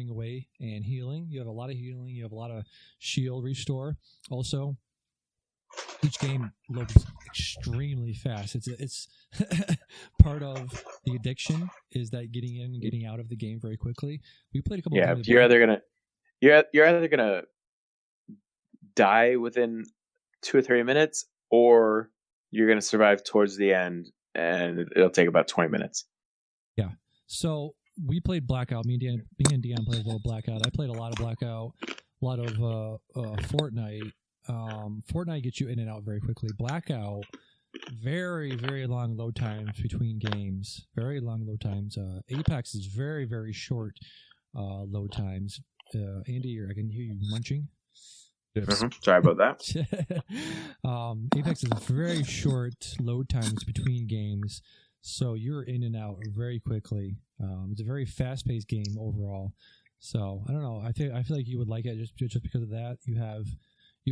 away, and healing. You have a lot of healing. You have a lot of shield restore. Also, each game loads extremely fast. It's part of the addiction is that getting in and getting out of the game very quickly. We played a couple. Yeah, you're either gonna die within 2 or 3 minutes, or you're going to survive towards the end, and it'll take about 20 minutes. Yeah. So we played Blackout. Me and Dion played a little Blackout. I played a lot of Blackout, a lot of Fortnite. Fortnite gets you in and out very quickly. Blackout, very, very long load times between games. Very long load times. Apex is very, very short load times. Andy, I can hear you munching. Sorry about that. Apex is very short load times between games, so you're in and out very quickly. It's a very fast-paced game overall. So I don't know. I feel like you would like it just because of that. You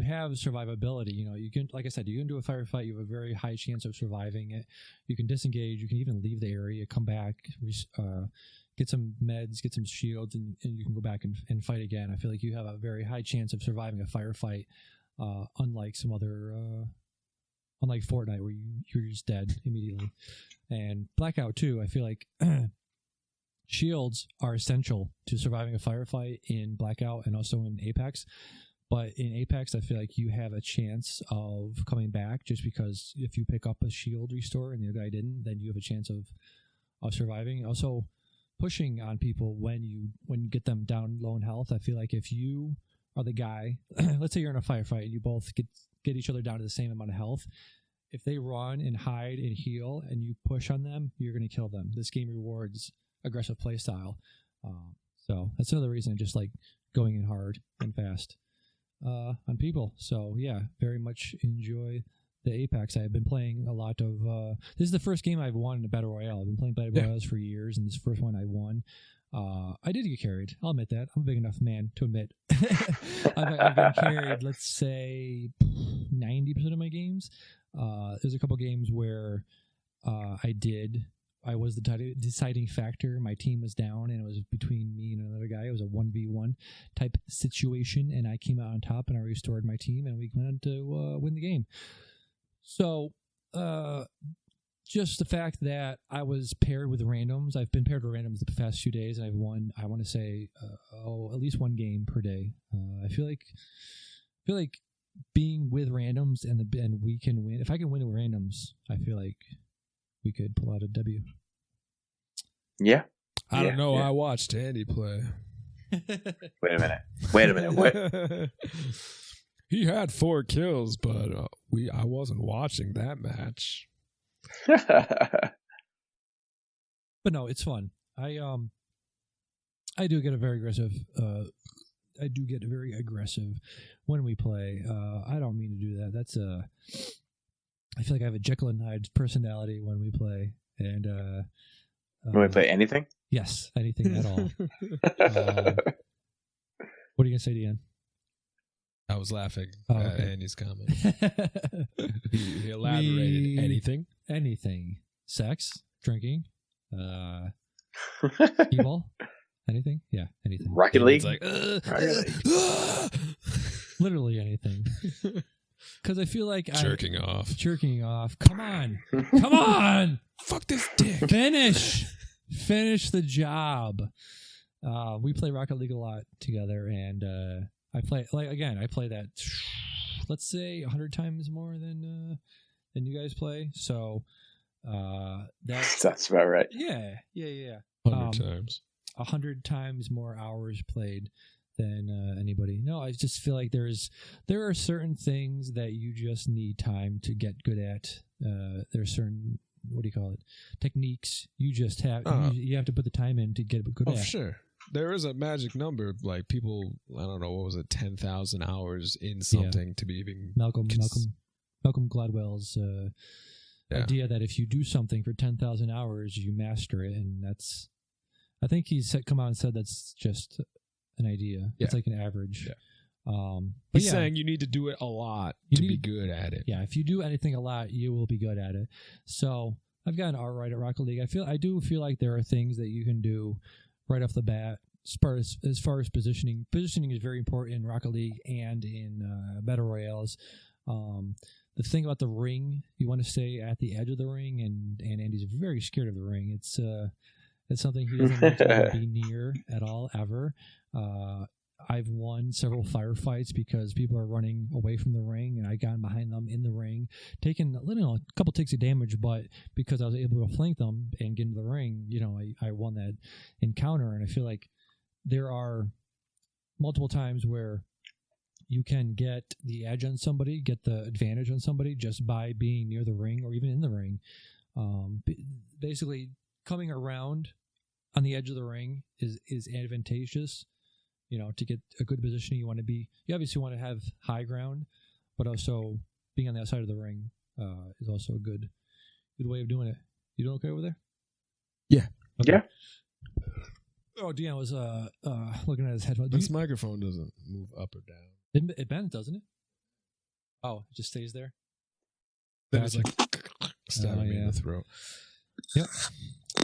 have survivability. You can, like I said, you can do a firefight. You have a very high chance of surviving it. You can disengage. You can even leave the area, come back, get some meds, get some shields, and you can go back and fight again. I feel like you have a very high chance of surviving a firefight, unlike some other, unlike Fortnite where you're just dead immediately. And Blackout too, I feel like shields are essential to surviving a firefight in Blackout and also in Apex. But in Apex, I feel like you have a chance of coming back just because if you pick up a shield restore and the other guy didn't, then you have a chance of surviving. Also, pushing on people when you get them down low in health. I feel like if you are the guy, let's say you're in a firefight and you both get each other down to the same amount of health. If they run and hide and heal and you push on them, you're going to kill them. This game rewards aggressive play style. So that's another reason I just like going in hard and fast on people. So yeah, very much enjoy the Apex. I've been playing a lot of this is the first game I've won in a battle royale. I've been playing battle royales for years, and this first one I won. I did get carried. I'll admit that. I'm a big enough man to admit. I've been carried, let's say, 90% of my games. There's a couple games where I was the deciding factor. My team was down, and it was between me and another guy. It was a 1v1 type situation, and I came out on top, and I restored my team, and we went on to win the game. So, just the fact that I was paired with randoms. I've been paired with randoms the past few days, and I've won, I want to say, at least one game per day. I feel like being with randoms and we can win. If I can win with randoms, I feel like we could pull out a W. Yeah. I don't know. Yeah. I watched Andy play. Wait a minute. What? He had 4 kills, but I wasn't watching that match. But no, it's fun. I do get very aggressive when we play. I don't mean to do that. That's I feel like I have a Jekyll and Hyde personality when we play. And when we play anything? Yes, anything at all. What are you gonna say, Dion? I was laughing at Andy's comment. he elaborated. Anything. Sex, drinking, evil, anything. Yeah, anything. Rocket League. Like, literally anything. Because I feel like jerking off. Come on. Fuck this dick. Finish the job. We play Rocket League a lot together, and I play that. Let's say 100 times more than you guys play. So that's about right. Yeah. 100 times. 100 times more hours played than anybody. No, I just feel like there are certain things that you just need time to get good at. There are certain, what do you call it, techniques you just have. You have to put the time in to get good at. Oh, sure. There is a magic number, like people, I don't know, what was it, 10,000 hours in something to be even... Malcolm Gladwell's idea that if you do something for 10,000 hours, you master it, and that's... I think he's come out and said that's just an idea. Yeah. It's like an average. Yeah. He's saying you need to do it a lot to be good at it. Yeah, if you do anything a lot, you will be good at it. So I've gotten all right at Rocket League. I do feel like there are things that you can do right off the bat. As far as positioning is very important in Rocket League and in Battle Royales. The thing about the ring, you want to stay at the edge of the ring, and Andy's very scared of the ring. It's something he doesn't like to be near at all, ever. I've won several firefights because people are running away from the ring, and I got behind them in the ring, taking a couple ticks of damage, but because I was able to flank them and get into the ring, I won that encounter. And I feel like there are multiple times where you can get the edge on somebody, get the advantage on somebody just by being near the ring or even in the ring. Basically, coming around on the edge of the ring is advantageous. To get a good position, you obviously want to have high ground, but also being on the outside of the ring is also a good way of doing it. You doing okay over there? Yeah. Okay. Yeah. Oh, Dion was looking at his headphones. This microphone doesn't move up or down. It bends, doesn't it? Oh, it just stays there? Then it's like stabbing me in the throat. Yep.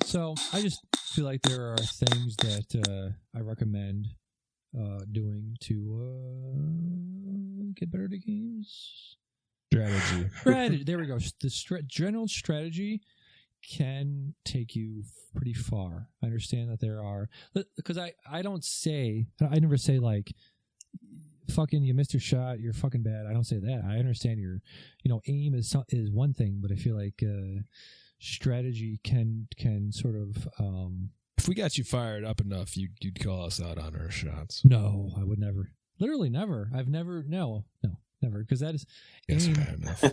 So I just feel like there are things that I recommend doing to get better at games. Strategy. There we go. The general strategy can take you pretty far. I understand that there are, because I never say like, fucking you missed your shot, you're fucking bad. I don't say that. I understand your aim is one thing, but I feel like strategy can sort of if we got you fired up enough, you'd call us out on our shots. No, I would never. Literally never. I've never. No, never. Because that is. Yes, fair enough.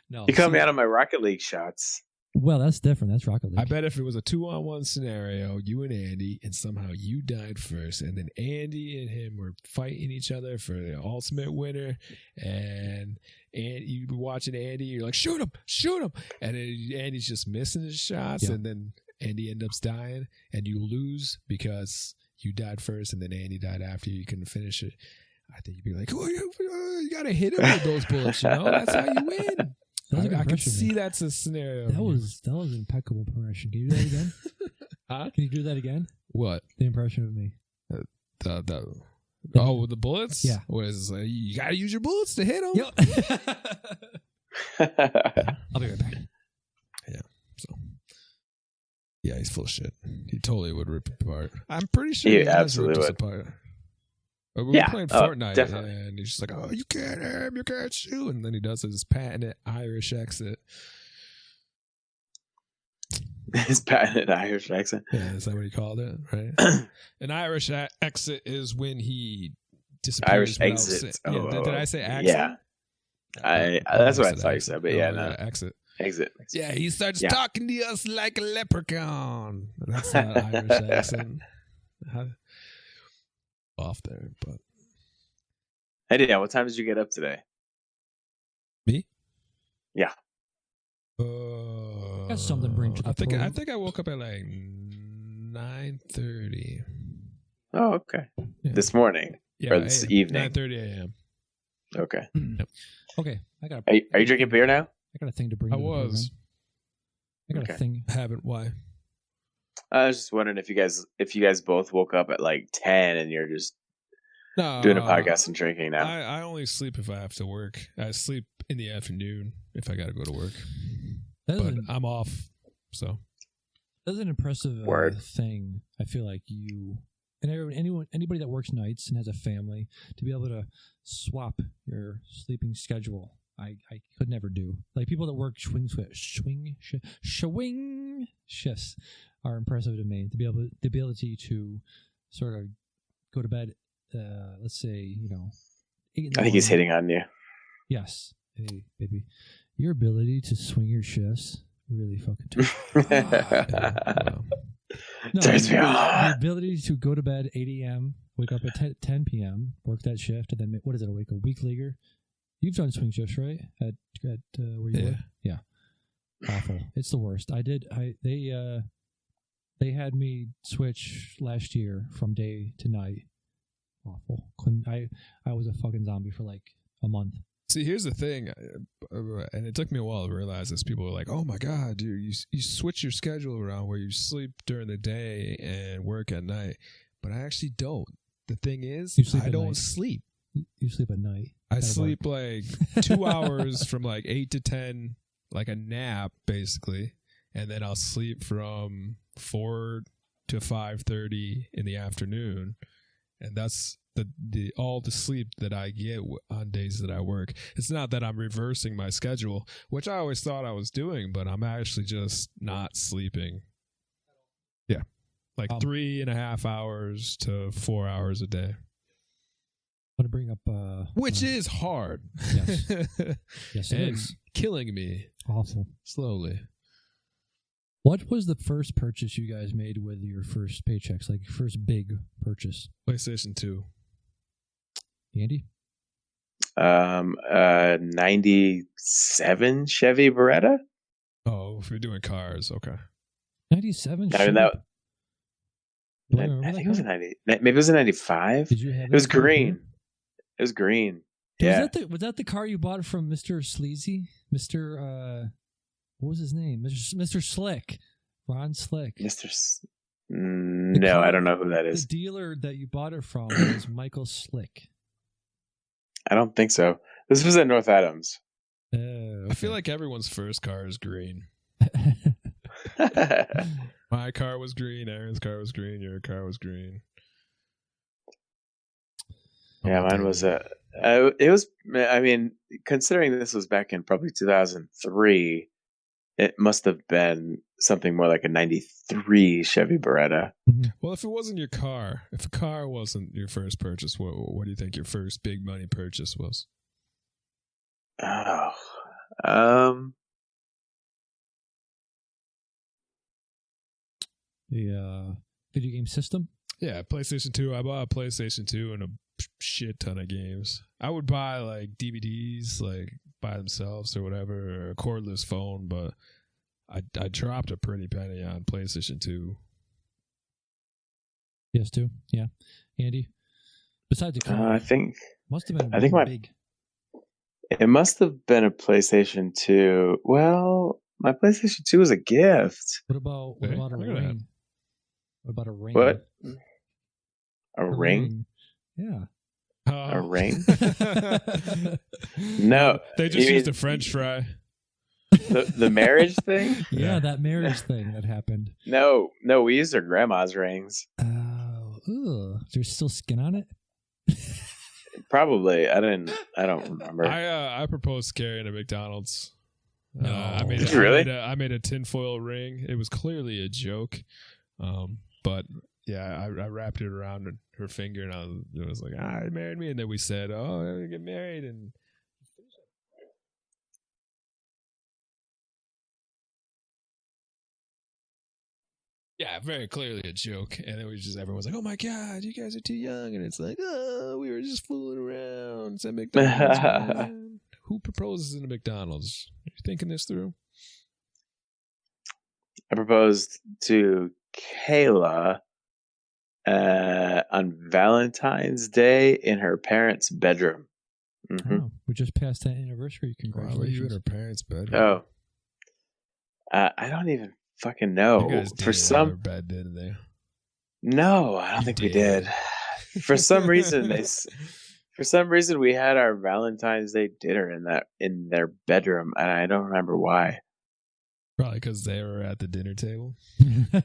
No, you call me out on my Rocket League shots. Well, that's different. That's Rocket League. I bet if it was a 2-on-1 scenario, you and Andy, and somehow you died first, and then Andy and him were fighting each other for the ultimate winner, and you were watching Andy, you're like, shoot him, and then Andy's just missing his shots, and then Andy ends up dying, and you lose because you died first, and then Andy died after you couldn't finish it. I think you'd be like, "Oh, you gotta hit him with those bullets, you know? That's how you win." I can see that's a scenario. That was impeccable impression. Can you do that again? Huh? Can you do that again? What? The impression of me. With the bullets? Yeah. What is this? You gotta use your bullets to hit them. Yep. I'll be right back. Yeah. So. Yeah, he's full of shit. He totally would rip it apart. I'm pretty sure he absolutely would. Apart. We were playing Fortnite, definitely. And he's just like, "Oh, you can't aim, you can't shoot," and then he does his patented Irish exit. His patented Irish accent. Yeah, is that what he called it? Right. An Irish exit is when he disappears. Irish exit. Did I say accent? Yeah. That's what I thought you said, but no. Exit. Exit. Yeah, he starts talking to us like a leprechaun. That's not Irish accent. Off there, but. Hey, Dion, what time did you get up today? Me? Yeah. That's something to bring to the program. I think I woke up at like 9:30. Oh, okay. Yeah. This morning or this evening? 9:30 a.m. Okay. Yep. Okay, I got. Are you drinking beer now? I got a thing to bring. I was. I got a thing. Haven't. Why? I was just wondering if you guys both woke up at like 10 and you're just doing a podcast and drinking now. I only sleep if I have to work. I sleep in the afternoon if I got to go to work. But I'm off, so that's an impressive thing. I feel like you and anybody that works nights and has a family to be able to swap your sleeping schedule. I could never do. Like people that work swing shifts are impressive to me. The ability to sort of go to bed. Let's say 8 I think he's hitting on you. Yes, hey baby, your ability to swing your shifts really fucking turns me on. The ability to go to bed 8 a.m., wake up at 10 p.m., work that shift, and then what is it? Awake a week later. You've done swing shifts, right? At where you work? Yeah. Awful. It's the worst. They had me switch last year from day to night. Awful. I was a fucking zombie for like a month. See, here's the thing, and it took me a while to realize this. People were like, "Oh my god, dude, you switch your schedule around where you sleep during the day and work at night." But I actually don't. The thing is, I don't sleep. You sleep at night. I sleep like 2 hours from like 8 to 10, like a nap basically, and then I'll sleep from 4 to 5:30 in the afternoon, and that's all the sleep that I get on days that I work. It's not that I'm reversing my schedule, which I always thought I was doing, but I'm actually just not sleeping. Yeah, like 3.5 hours to 4 hours a day. I want to bring up which is hard. Yes, yes, it is killing me. Awful. Slowly. What was the first purchase you guys made with your first paychecks? Like your first big purchase? PlayStation 2. Andy? 97 Chevy Beretta. Oh, if you're doing cars, okay. 97. I mean, I think it was a 90. Maybe it was a 95. Did you have it? Was green. It was green. Yeah. Was that the car you bought from Mr. Sleazy? Mr. What was his name? Mr. Slick. Ron Slick. No, I don't know who that is. The dealer that you bought it from was Michael Slick. I don't think so. This was at North Adams. Okay. I feel like everyone's first car is green. My car was green. Aaron's car was green. Your car was green. Yeah, mine was it was. I mean, considering this was back in probably 2003, it must have been something more like a 93 Chevy Beretta. Well, if it wasn't your car, if a car wasn't your first purchase, what do you think your first big money purchase was? Oh, the video game system. Yeah, PlayStation 2. I bought a PlayStation 2 and a shit ton of games. I would buy like DVDs, like by themselves or whatever, or a cordless phone, but I dropped a pretty penny on PlayStation 2. PS2, yeah. Andy, besides the I think must have been. I think big. It must have been a PlayStation 2. Well, my PlayStation 2 was a gift. What about a ring? What about a ring? What? A ring? Yeah. A ring? No. They just used a French fry. The marriage thing? Yeah, that marriage thing that happened. No, we used our grandma's rings. Oh, there's still skin on it? Probably. I don't remember. I proposed Carrie in a McDonald's. No. I made a tinfoil ring. It was clearly a joke. But yeah, I wrapped it around her finger and it was like, married me. And then we said, oh, we're gonna get married. And yeah, very clearly a joke. And then everyone's like, oh my God, you guys are too young. And it's like, oh, we were just fooling around. It's at McDonald's. Man. Who proposes in a McDonald's? Are you thinking this through? I proposed to Kayla on Valentine's Day in her parents' bedroom. Mm-hmm. Oh, we just passed that anniversary. Congratulations. Why were you in her parents' bedroom? Oh. I don't even fucking know. You guys did in her bed, didn't they? No, I don't think we did. For some reason, we had our Valentine's Day dinner in their bedroom, and I don't remember why. Probably because they were at the dinner table. Yeah,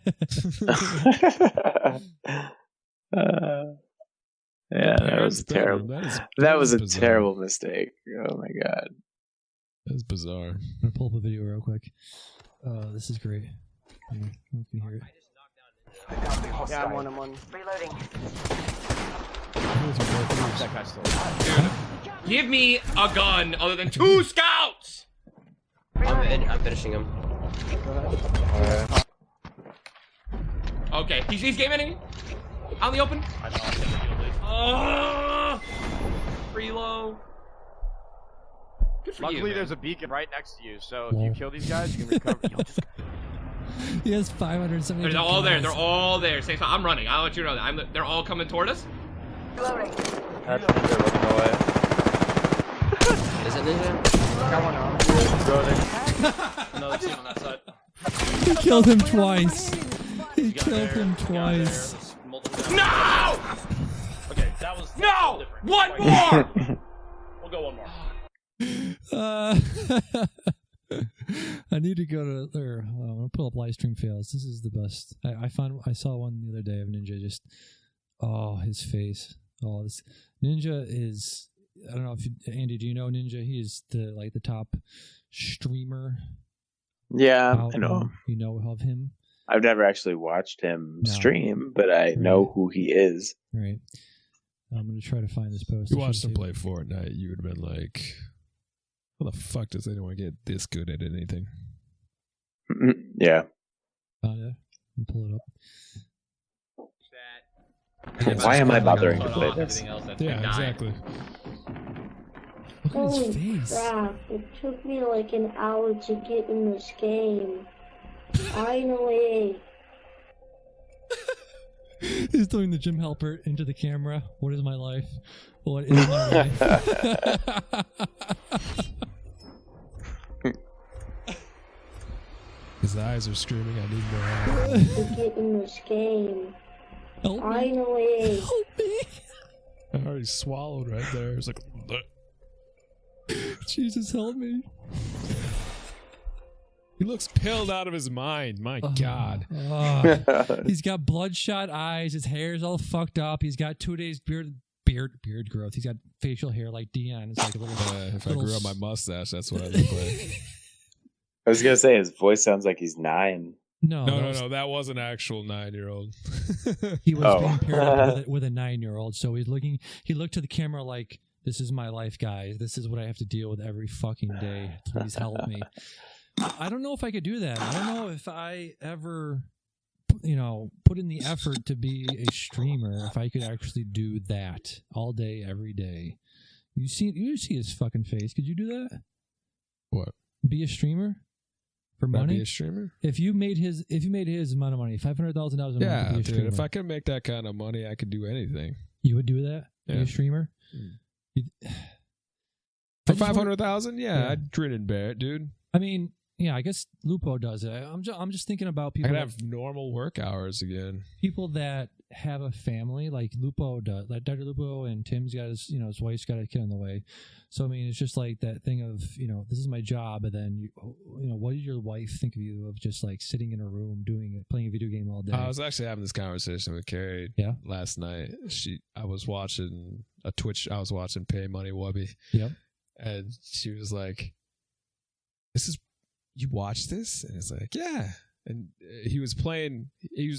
that was terrible. That was a terrible mistake. Oh my God, that's bizarre. I'm gonna pull up a video real quick. This is great. I don't know if you can hear it. Yeah, I'm on. Reloading. Dude, give me a gun other than 2 scouts! I'm finishing him. Okay, he's game ending. Out in the open. I know. Reload. Good for Luckily, you, there's a beacon right next to you, so if you kill these guys, you can recover. He has 570. They're all there. They're all there. Same spot. I'm running. I'll let you know that. They're all coming toward us. Reloading. That's Ninja looking away. Is it Ninja? Got one on. Another team on that side. He killed him twice. He killed him twice. No! Okay, that was No! One more! We'll go one more. I need to go to there. I'm gonna pull up live stream fails. This is the best. I saw one the other day of Ninja. Just his face. This Ninja is. I don't know if Andy. Do you know Ninja? He is the top streamer. Yeah, I know. You know of him? I've never actually watched him stream, but I know who he is. Right. I'm gonna try to find this post. You watched him play Fortnite, you would have been like, how the fuck does anyone get this good at anything? Yeah. Found it. Pull it up. Why am I bothering to play this? Yeah, exactly. Look at his face. Crap. It took me like an hour to get in this game. Finally. He's doing the Jim Halpert into the camera. What is my life? What is my life? His eyes are screaming, I need more help. To get in this game. Help Finally. me. Help me. I already swallowed right there. It's like, Jesus, help me. He looks pilled out of his mind. My God. He's got bloodshot eyes. His hair's all fucked up. He's got 2 days beard growth. He's got facial hair like Dion. It's like a little. If I grew up my mustache, that's what I look like. I was gonna say his voice sounds like he's 9. No, that was an actual 9-year-old. He was being paired up with a 9-year-old. So he looked to the camera like, "This is my life, guys. This is what I have to deal with every fucking day. Please help me." I don't know if I could do that. I don't know if I ever, put in the effort to be a streamer. If I could actually do that all day, every day. You see his fucking face. Could you do that? What? Be a streamer For money, be a streamer. If you made his amount of money, $500,000 a month, Yeah, to be a streamer, dude. If I could make that kind of money, I could do anything. You would do that? Yeah. Be a streamer? For 500,000, yeah, I'd grin and bear it, dude. I mean, yeah, I guess Lupo does it. I'm just thinking about people. I could have normal work hours again. People that have a family, like Lupo does, like Dr. Lupo, and Tim's got his wife's got a kid on the way. So I mean, it's just like that thing of this is my job, and then what did your wife think of you of just like sitting in a room playing a video game all day? I was actually having this conversation with Carrie last night. I was watching a Twitch. I was watching Pay Money Wubby. Yep. And she was like, you watch this? And it's like, yeah. And he was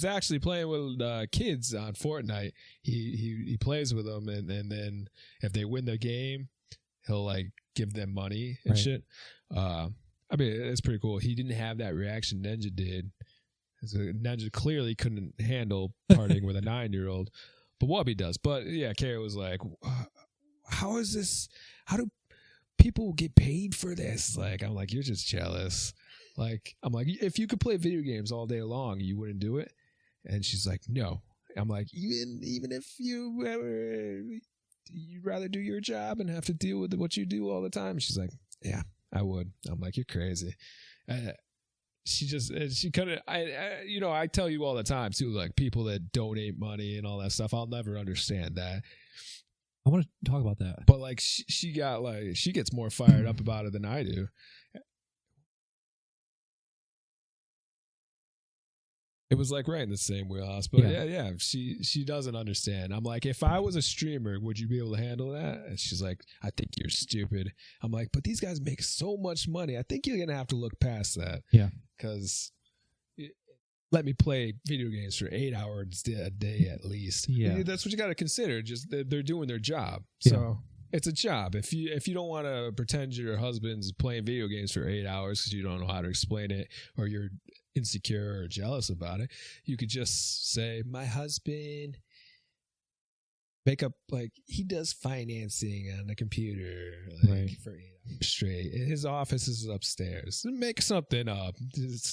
actually playing with kids on Fortnite. He plays with them, and then if they win the game, he'll like give them money and shit. I mean, it's pretty cool. He didn't have that reaction Ninja did. So Ninja clearly couldn't handle partying with a 9-year-old, but Wubby does. But yeah, Kara was like, how is this? How do people get paid for this? Like, I'm like, you're just jealous. Like, I'm like, if you could play video games all day long, you wouldn't do it. And she's like, no. I'm like, even if you'd rather do your job and have to deal with what you do all the time. She's like, yeah, I would. I'm like, you're crazy. She kind of, I tell you all the time too, like people that donate money and all that stuff. I'll never understand that. I want to talk about that. But like she gets more fired up about it than I do. It was like right in the same wheelhouse. But yeah, she doesn't understand. I'm like, if I was a streamer, would you be able to handle that? And she's like, I think you're stupid. I'm like, but these guys make so much money. I think you're gonna have to look past that. Yeah. Because let me play video games for 8 hours a day at least. Yeah. That's what you got to consider. Just they're doing their job. Yeah. So it's a job. If you don't want to pretend your husband's playing video games for 8 hours because you don't know how to explain it, or you're insecure or jealous about it, you could just say, my husband make up, like, he does financing on the computer for 8 hours straight. His office is upstairs. Make something up.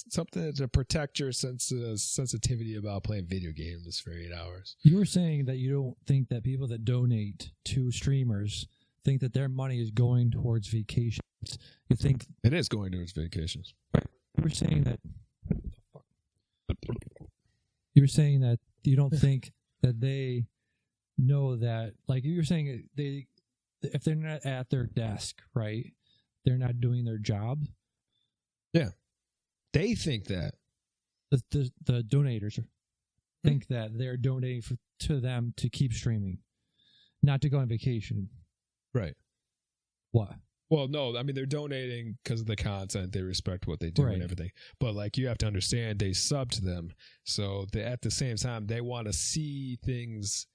Something to protect your sensitivity about playing video games for 8 hours. You were saying that you don't think that people that donate to streamers think that their money is going towards vacations. You think it is going towards vacations. You were saying that you don't think that they know that, like you were saying, if they're not at their desk, right, they're not doing their job. Yeah, they think that the donators think that they're donating to them to keep streaming, not to go on vacation. Right. What? Well, no, I mean, they're donating because of the content. They respect what they do and everything. But, like, you have to understand, they sub to them. So, at the same time, they want to see things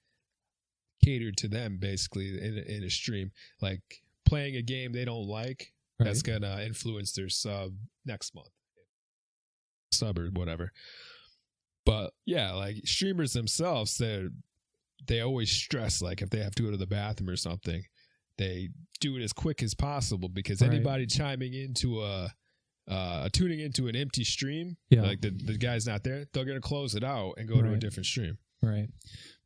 catered to them, basically, in a stream. Like, playing a game they don't like, that's going to influence their sub next month. Sub or whatever. But, yeah, like, streamers themselves, they always stress, like, if they have to go to the bathroom or something, they do it as quick as possible, because anybody chiming into tuning into an empty stream, like the guy's not there, they're going to close it out and go to a different stream. Right.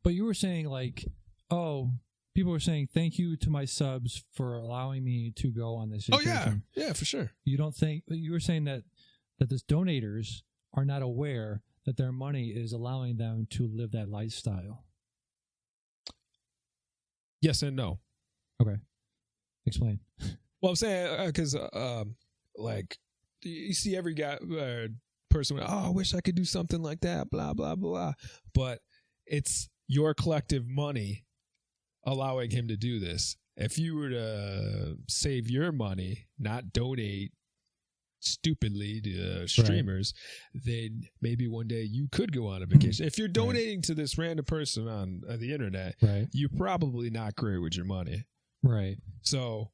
But you were saying, like, people were saying, thank you to my subs for allowing me to go on this vacation. Oh, yeah, for sure. You don't think, you were saying that these donators are not aware that their money is allowing them to live that lifestyle. Yes and no. Okay. Explain. Well, I'm saying, because, like, you see every guy, person, I wish I could do something like that, blah, blah, blah. But it's your collective money allowing him to do this. If you were to save your money, not donate stupidly to streamers, then maybe one day you could go on a vacation. If you're donating to this random person on the internet, you're probably not great with your money. Right. So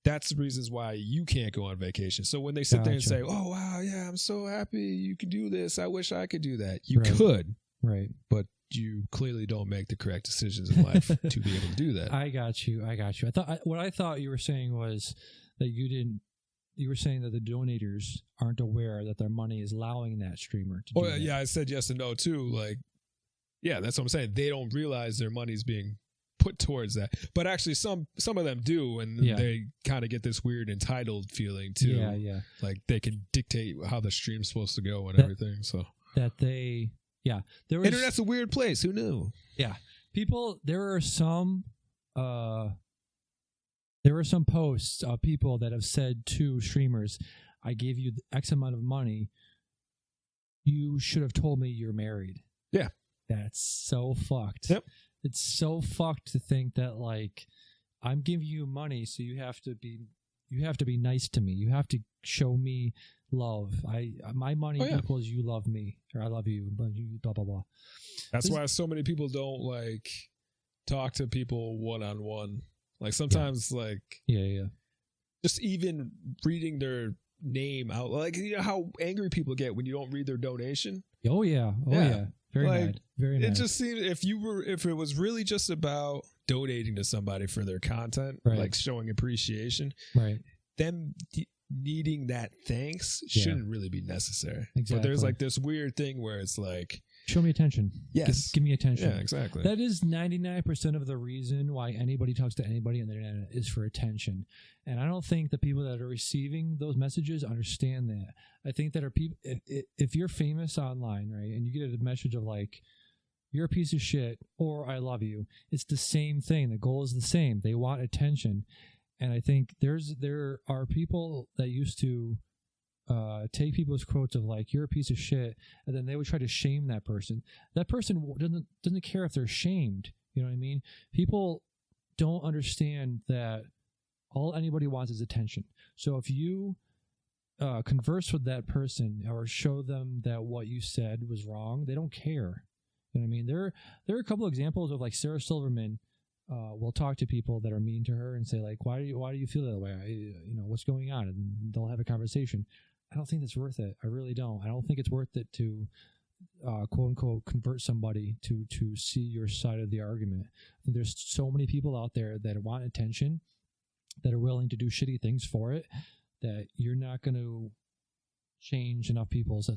that's the reasons why you can't go on vacation. So when they sit there and say, oh, wow, yeah, I'm so happy you can do this. I wish I could do that. You could. Right. But you clearly don't make the correct decisions in life to be able to do that. I got you. I thought you were saying was that you you were saying that the donators aren't aware that their money is allowing that streamer to do that. Yeah, I said yes and no too. Like, yeah, that's what I'm saying. They don't realize their money's being put towards that, but actually some of them do, and they kind of get this weird entitled feeling too. Yeah. Like they can dictate how the stream's supposed to go and everything. So that they, there was, internet's a weird place. Who knew? Yeah, people. There are some posts of people that have said to streamers, "I gave you X amount of money. You should have told me you're married." Yeah, that's so fucked. Yep. It's so fucked to think that, like, I'm giving you money, so you have to be nice to me. You have to show me love. My money equals you love me, or I love you, but you blah blah blah. That's why so many people don't like talk to people one-on-one. Like sometimes just even reading their name out, like, you know how angry people get when you don't read their donation. Oh yeah. Very mad. Very mad. It just seems if it was really just about donating to somebody for their content, like showing appreciation, right? Them needing that thanks shouldn't really be necessary. Exactly. But there's like this weird thing where it's like, show me attention. Yes, give me attention. Yeah, exactly. That is 99% of the reason why anybody talks to anybody on the internet is for attention. And I don't think the people that are receiving those messages understand that. I think that are people. If you're famous online, right, and you get a message of like, "You're a piece of shit" or "I love you," it's the same thing. The goal is the same. They want attention. And I think there are people that used to take people's quotes of like, "You're a piece of shit," and then they would try to shame that person. That person doesn't care if they're shamed. You know what I mean? People don't understand that all anybody wants is attention. So if you converse with that person or show them that what you said was wrong, they don't care. You know what I mean? There are a couple examples of like Sarah Silverman. Will talk to people that are mean to her and say like, why do you feel that way? What's going on? And they'll have a conversation. I don't think that's worth it. I really don't. I don't think it's worth it to quote unquote convert somebody to see your side of the argument. I think there's so many people out there that want attention, that are willing to do shitty things for it, that you're not going to change enough people's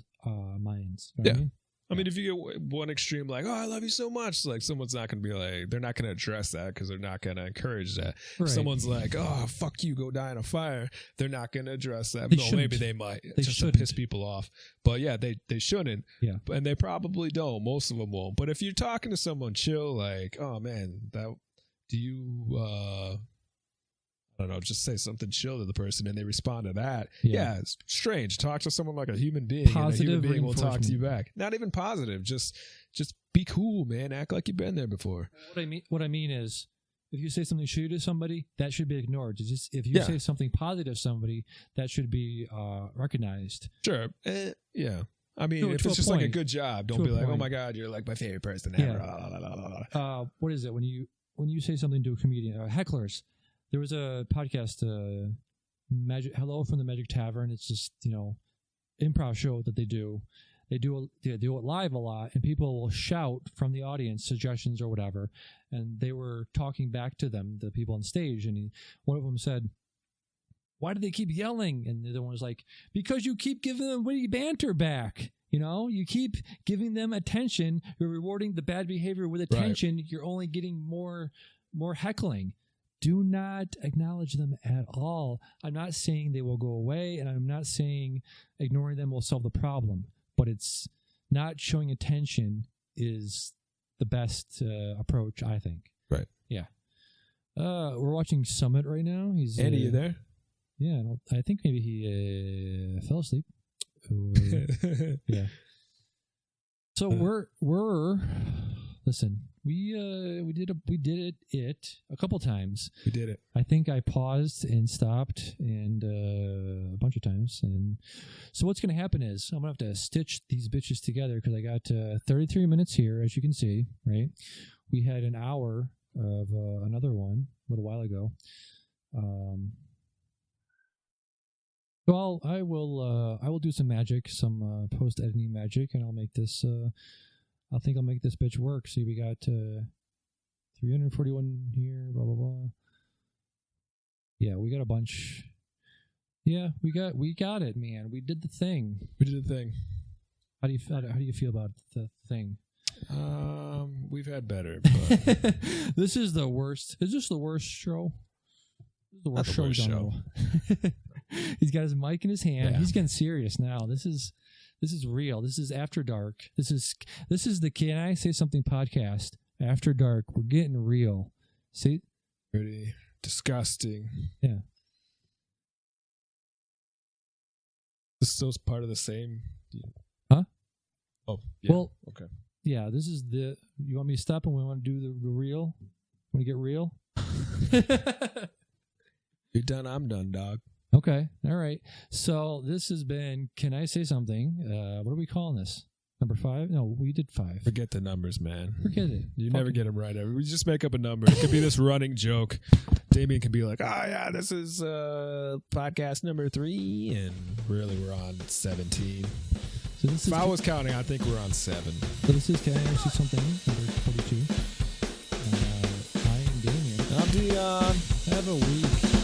minds. You know what I mean? I mean, if you get one extreme, like, "Oh, I love you so much," like someone's not going to be like, they're not going to address that because they're not going to encourage that. Right. If someone's like, "Oh, fuck you, go die in a fire," they're not going to address that. Maybe they might just to piss people off. But yeah, they shouldn't. Yeah. And they probably don't. Most of them won't. But if you're talking to someone chill, like, "Oh man, do you I don't know, just say something chill to the person," and they respond to that. Yeah, it's strange. Talk to someone like a human being, positive, and a human being will talk to you back. Not even positive. Just be cool, man. Act like you've been there before. What I mean is, if you say something shitty to somebody, that should be ignored. If you say something positive to somebody, that should be recognized. Sure. Yeah. I mean, if it's just like a good job, don't be like, "Oh my God, you're like my favorite person ever." What is it when you say something to a comedian? Hecklers. There was a podcast, Hello from the Magic Tavern. It's just, improv show that they do. They do it live a lot, and people will shout from the audience suggestions or whatever. And they were talking back to them, the people on stage, and one of them said, "Why do they keep yelling?" And the other one was like, "Because you keep giving them witty banter back. You keep giving them attention. You're rewarding the bad behavior with attention. Right. You're only getting more heckling." Do not acknowledge them at all. I'm not saying they will go away, and I'm not saying ignoring them will solve the problem, but it's not showing attention is the best approach, I think. Right. Yeah. We're watching Summit right now. He's Andy, you there? Yeah, I think maybe he fell asleep. Yeah. So we're listen. We did it a couple times. We did it. I think I paused and stopped and a bunch of times. And so what's going to happen is I'm going to have to stitch these bitches together because I got 33 minutes here, as you can see, right? We had an hour of another one a little while ago. Well, I will do some magic, some post-editing magic, and I'll make this... I think I'll make this bitch work. See, we got 341 here, blah, blah, blah. Yeah, we got a bunch. Yeah, we got it, man. We did the thing. How do you feel about the thing? We've had better, but This is the worst. Is this the worst show? This is the worst show. He's got his mic in his hand. Yeah. He's getting serious now. This is real. This is After Dark. This is the Can I Say Something podcast. After Dark. We're getting real. See? Pretty disgusting. Yeah. This is still part of the same. Huh? Oh, yeah. Well, okay. Yeah, this is the. You want me to stop and we want to do the real? Want to get real? You're done. I'm done, dog. Okay. All right. So this has been Can I Say Something? What are we calling this? Number 5? No, we did 5. Forget the numbers, man. Forget it. You never get them right. We just make up a number. It could be this running joke. Damien can be like, oh, yeah, this is podcast number 3. And really, we're on 17. So this if I was counting, I think we're on 7. So this is Can I Say Something? Number 42. I am Damien. I'm Dion. Have a week.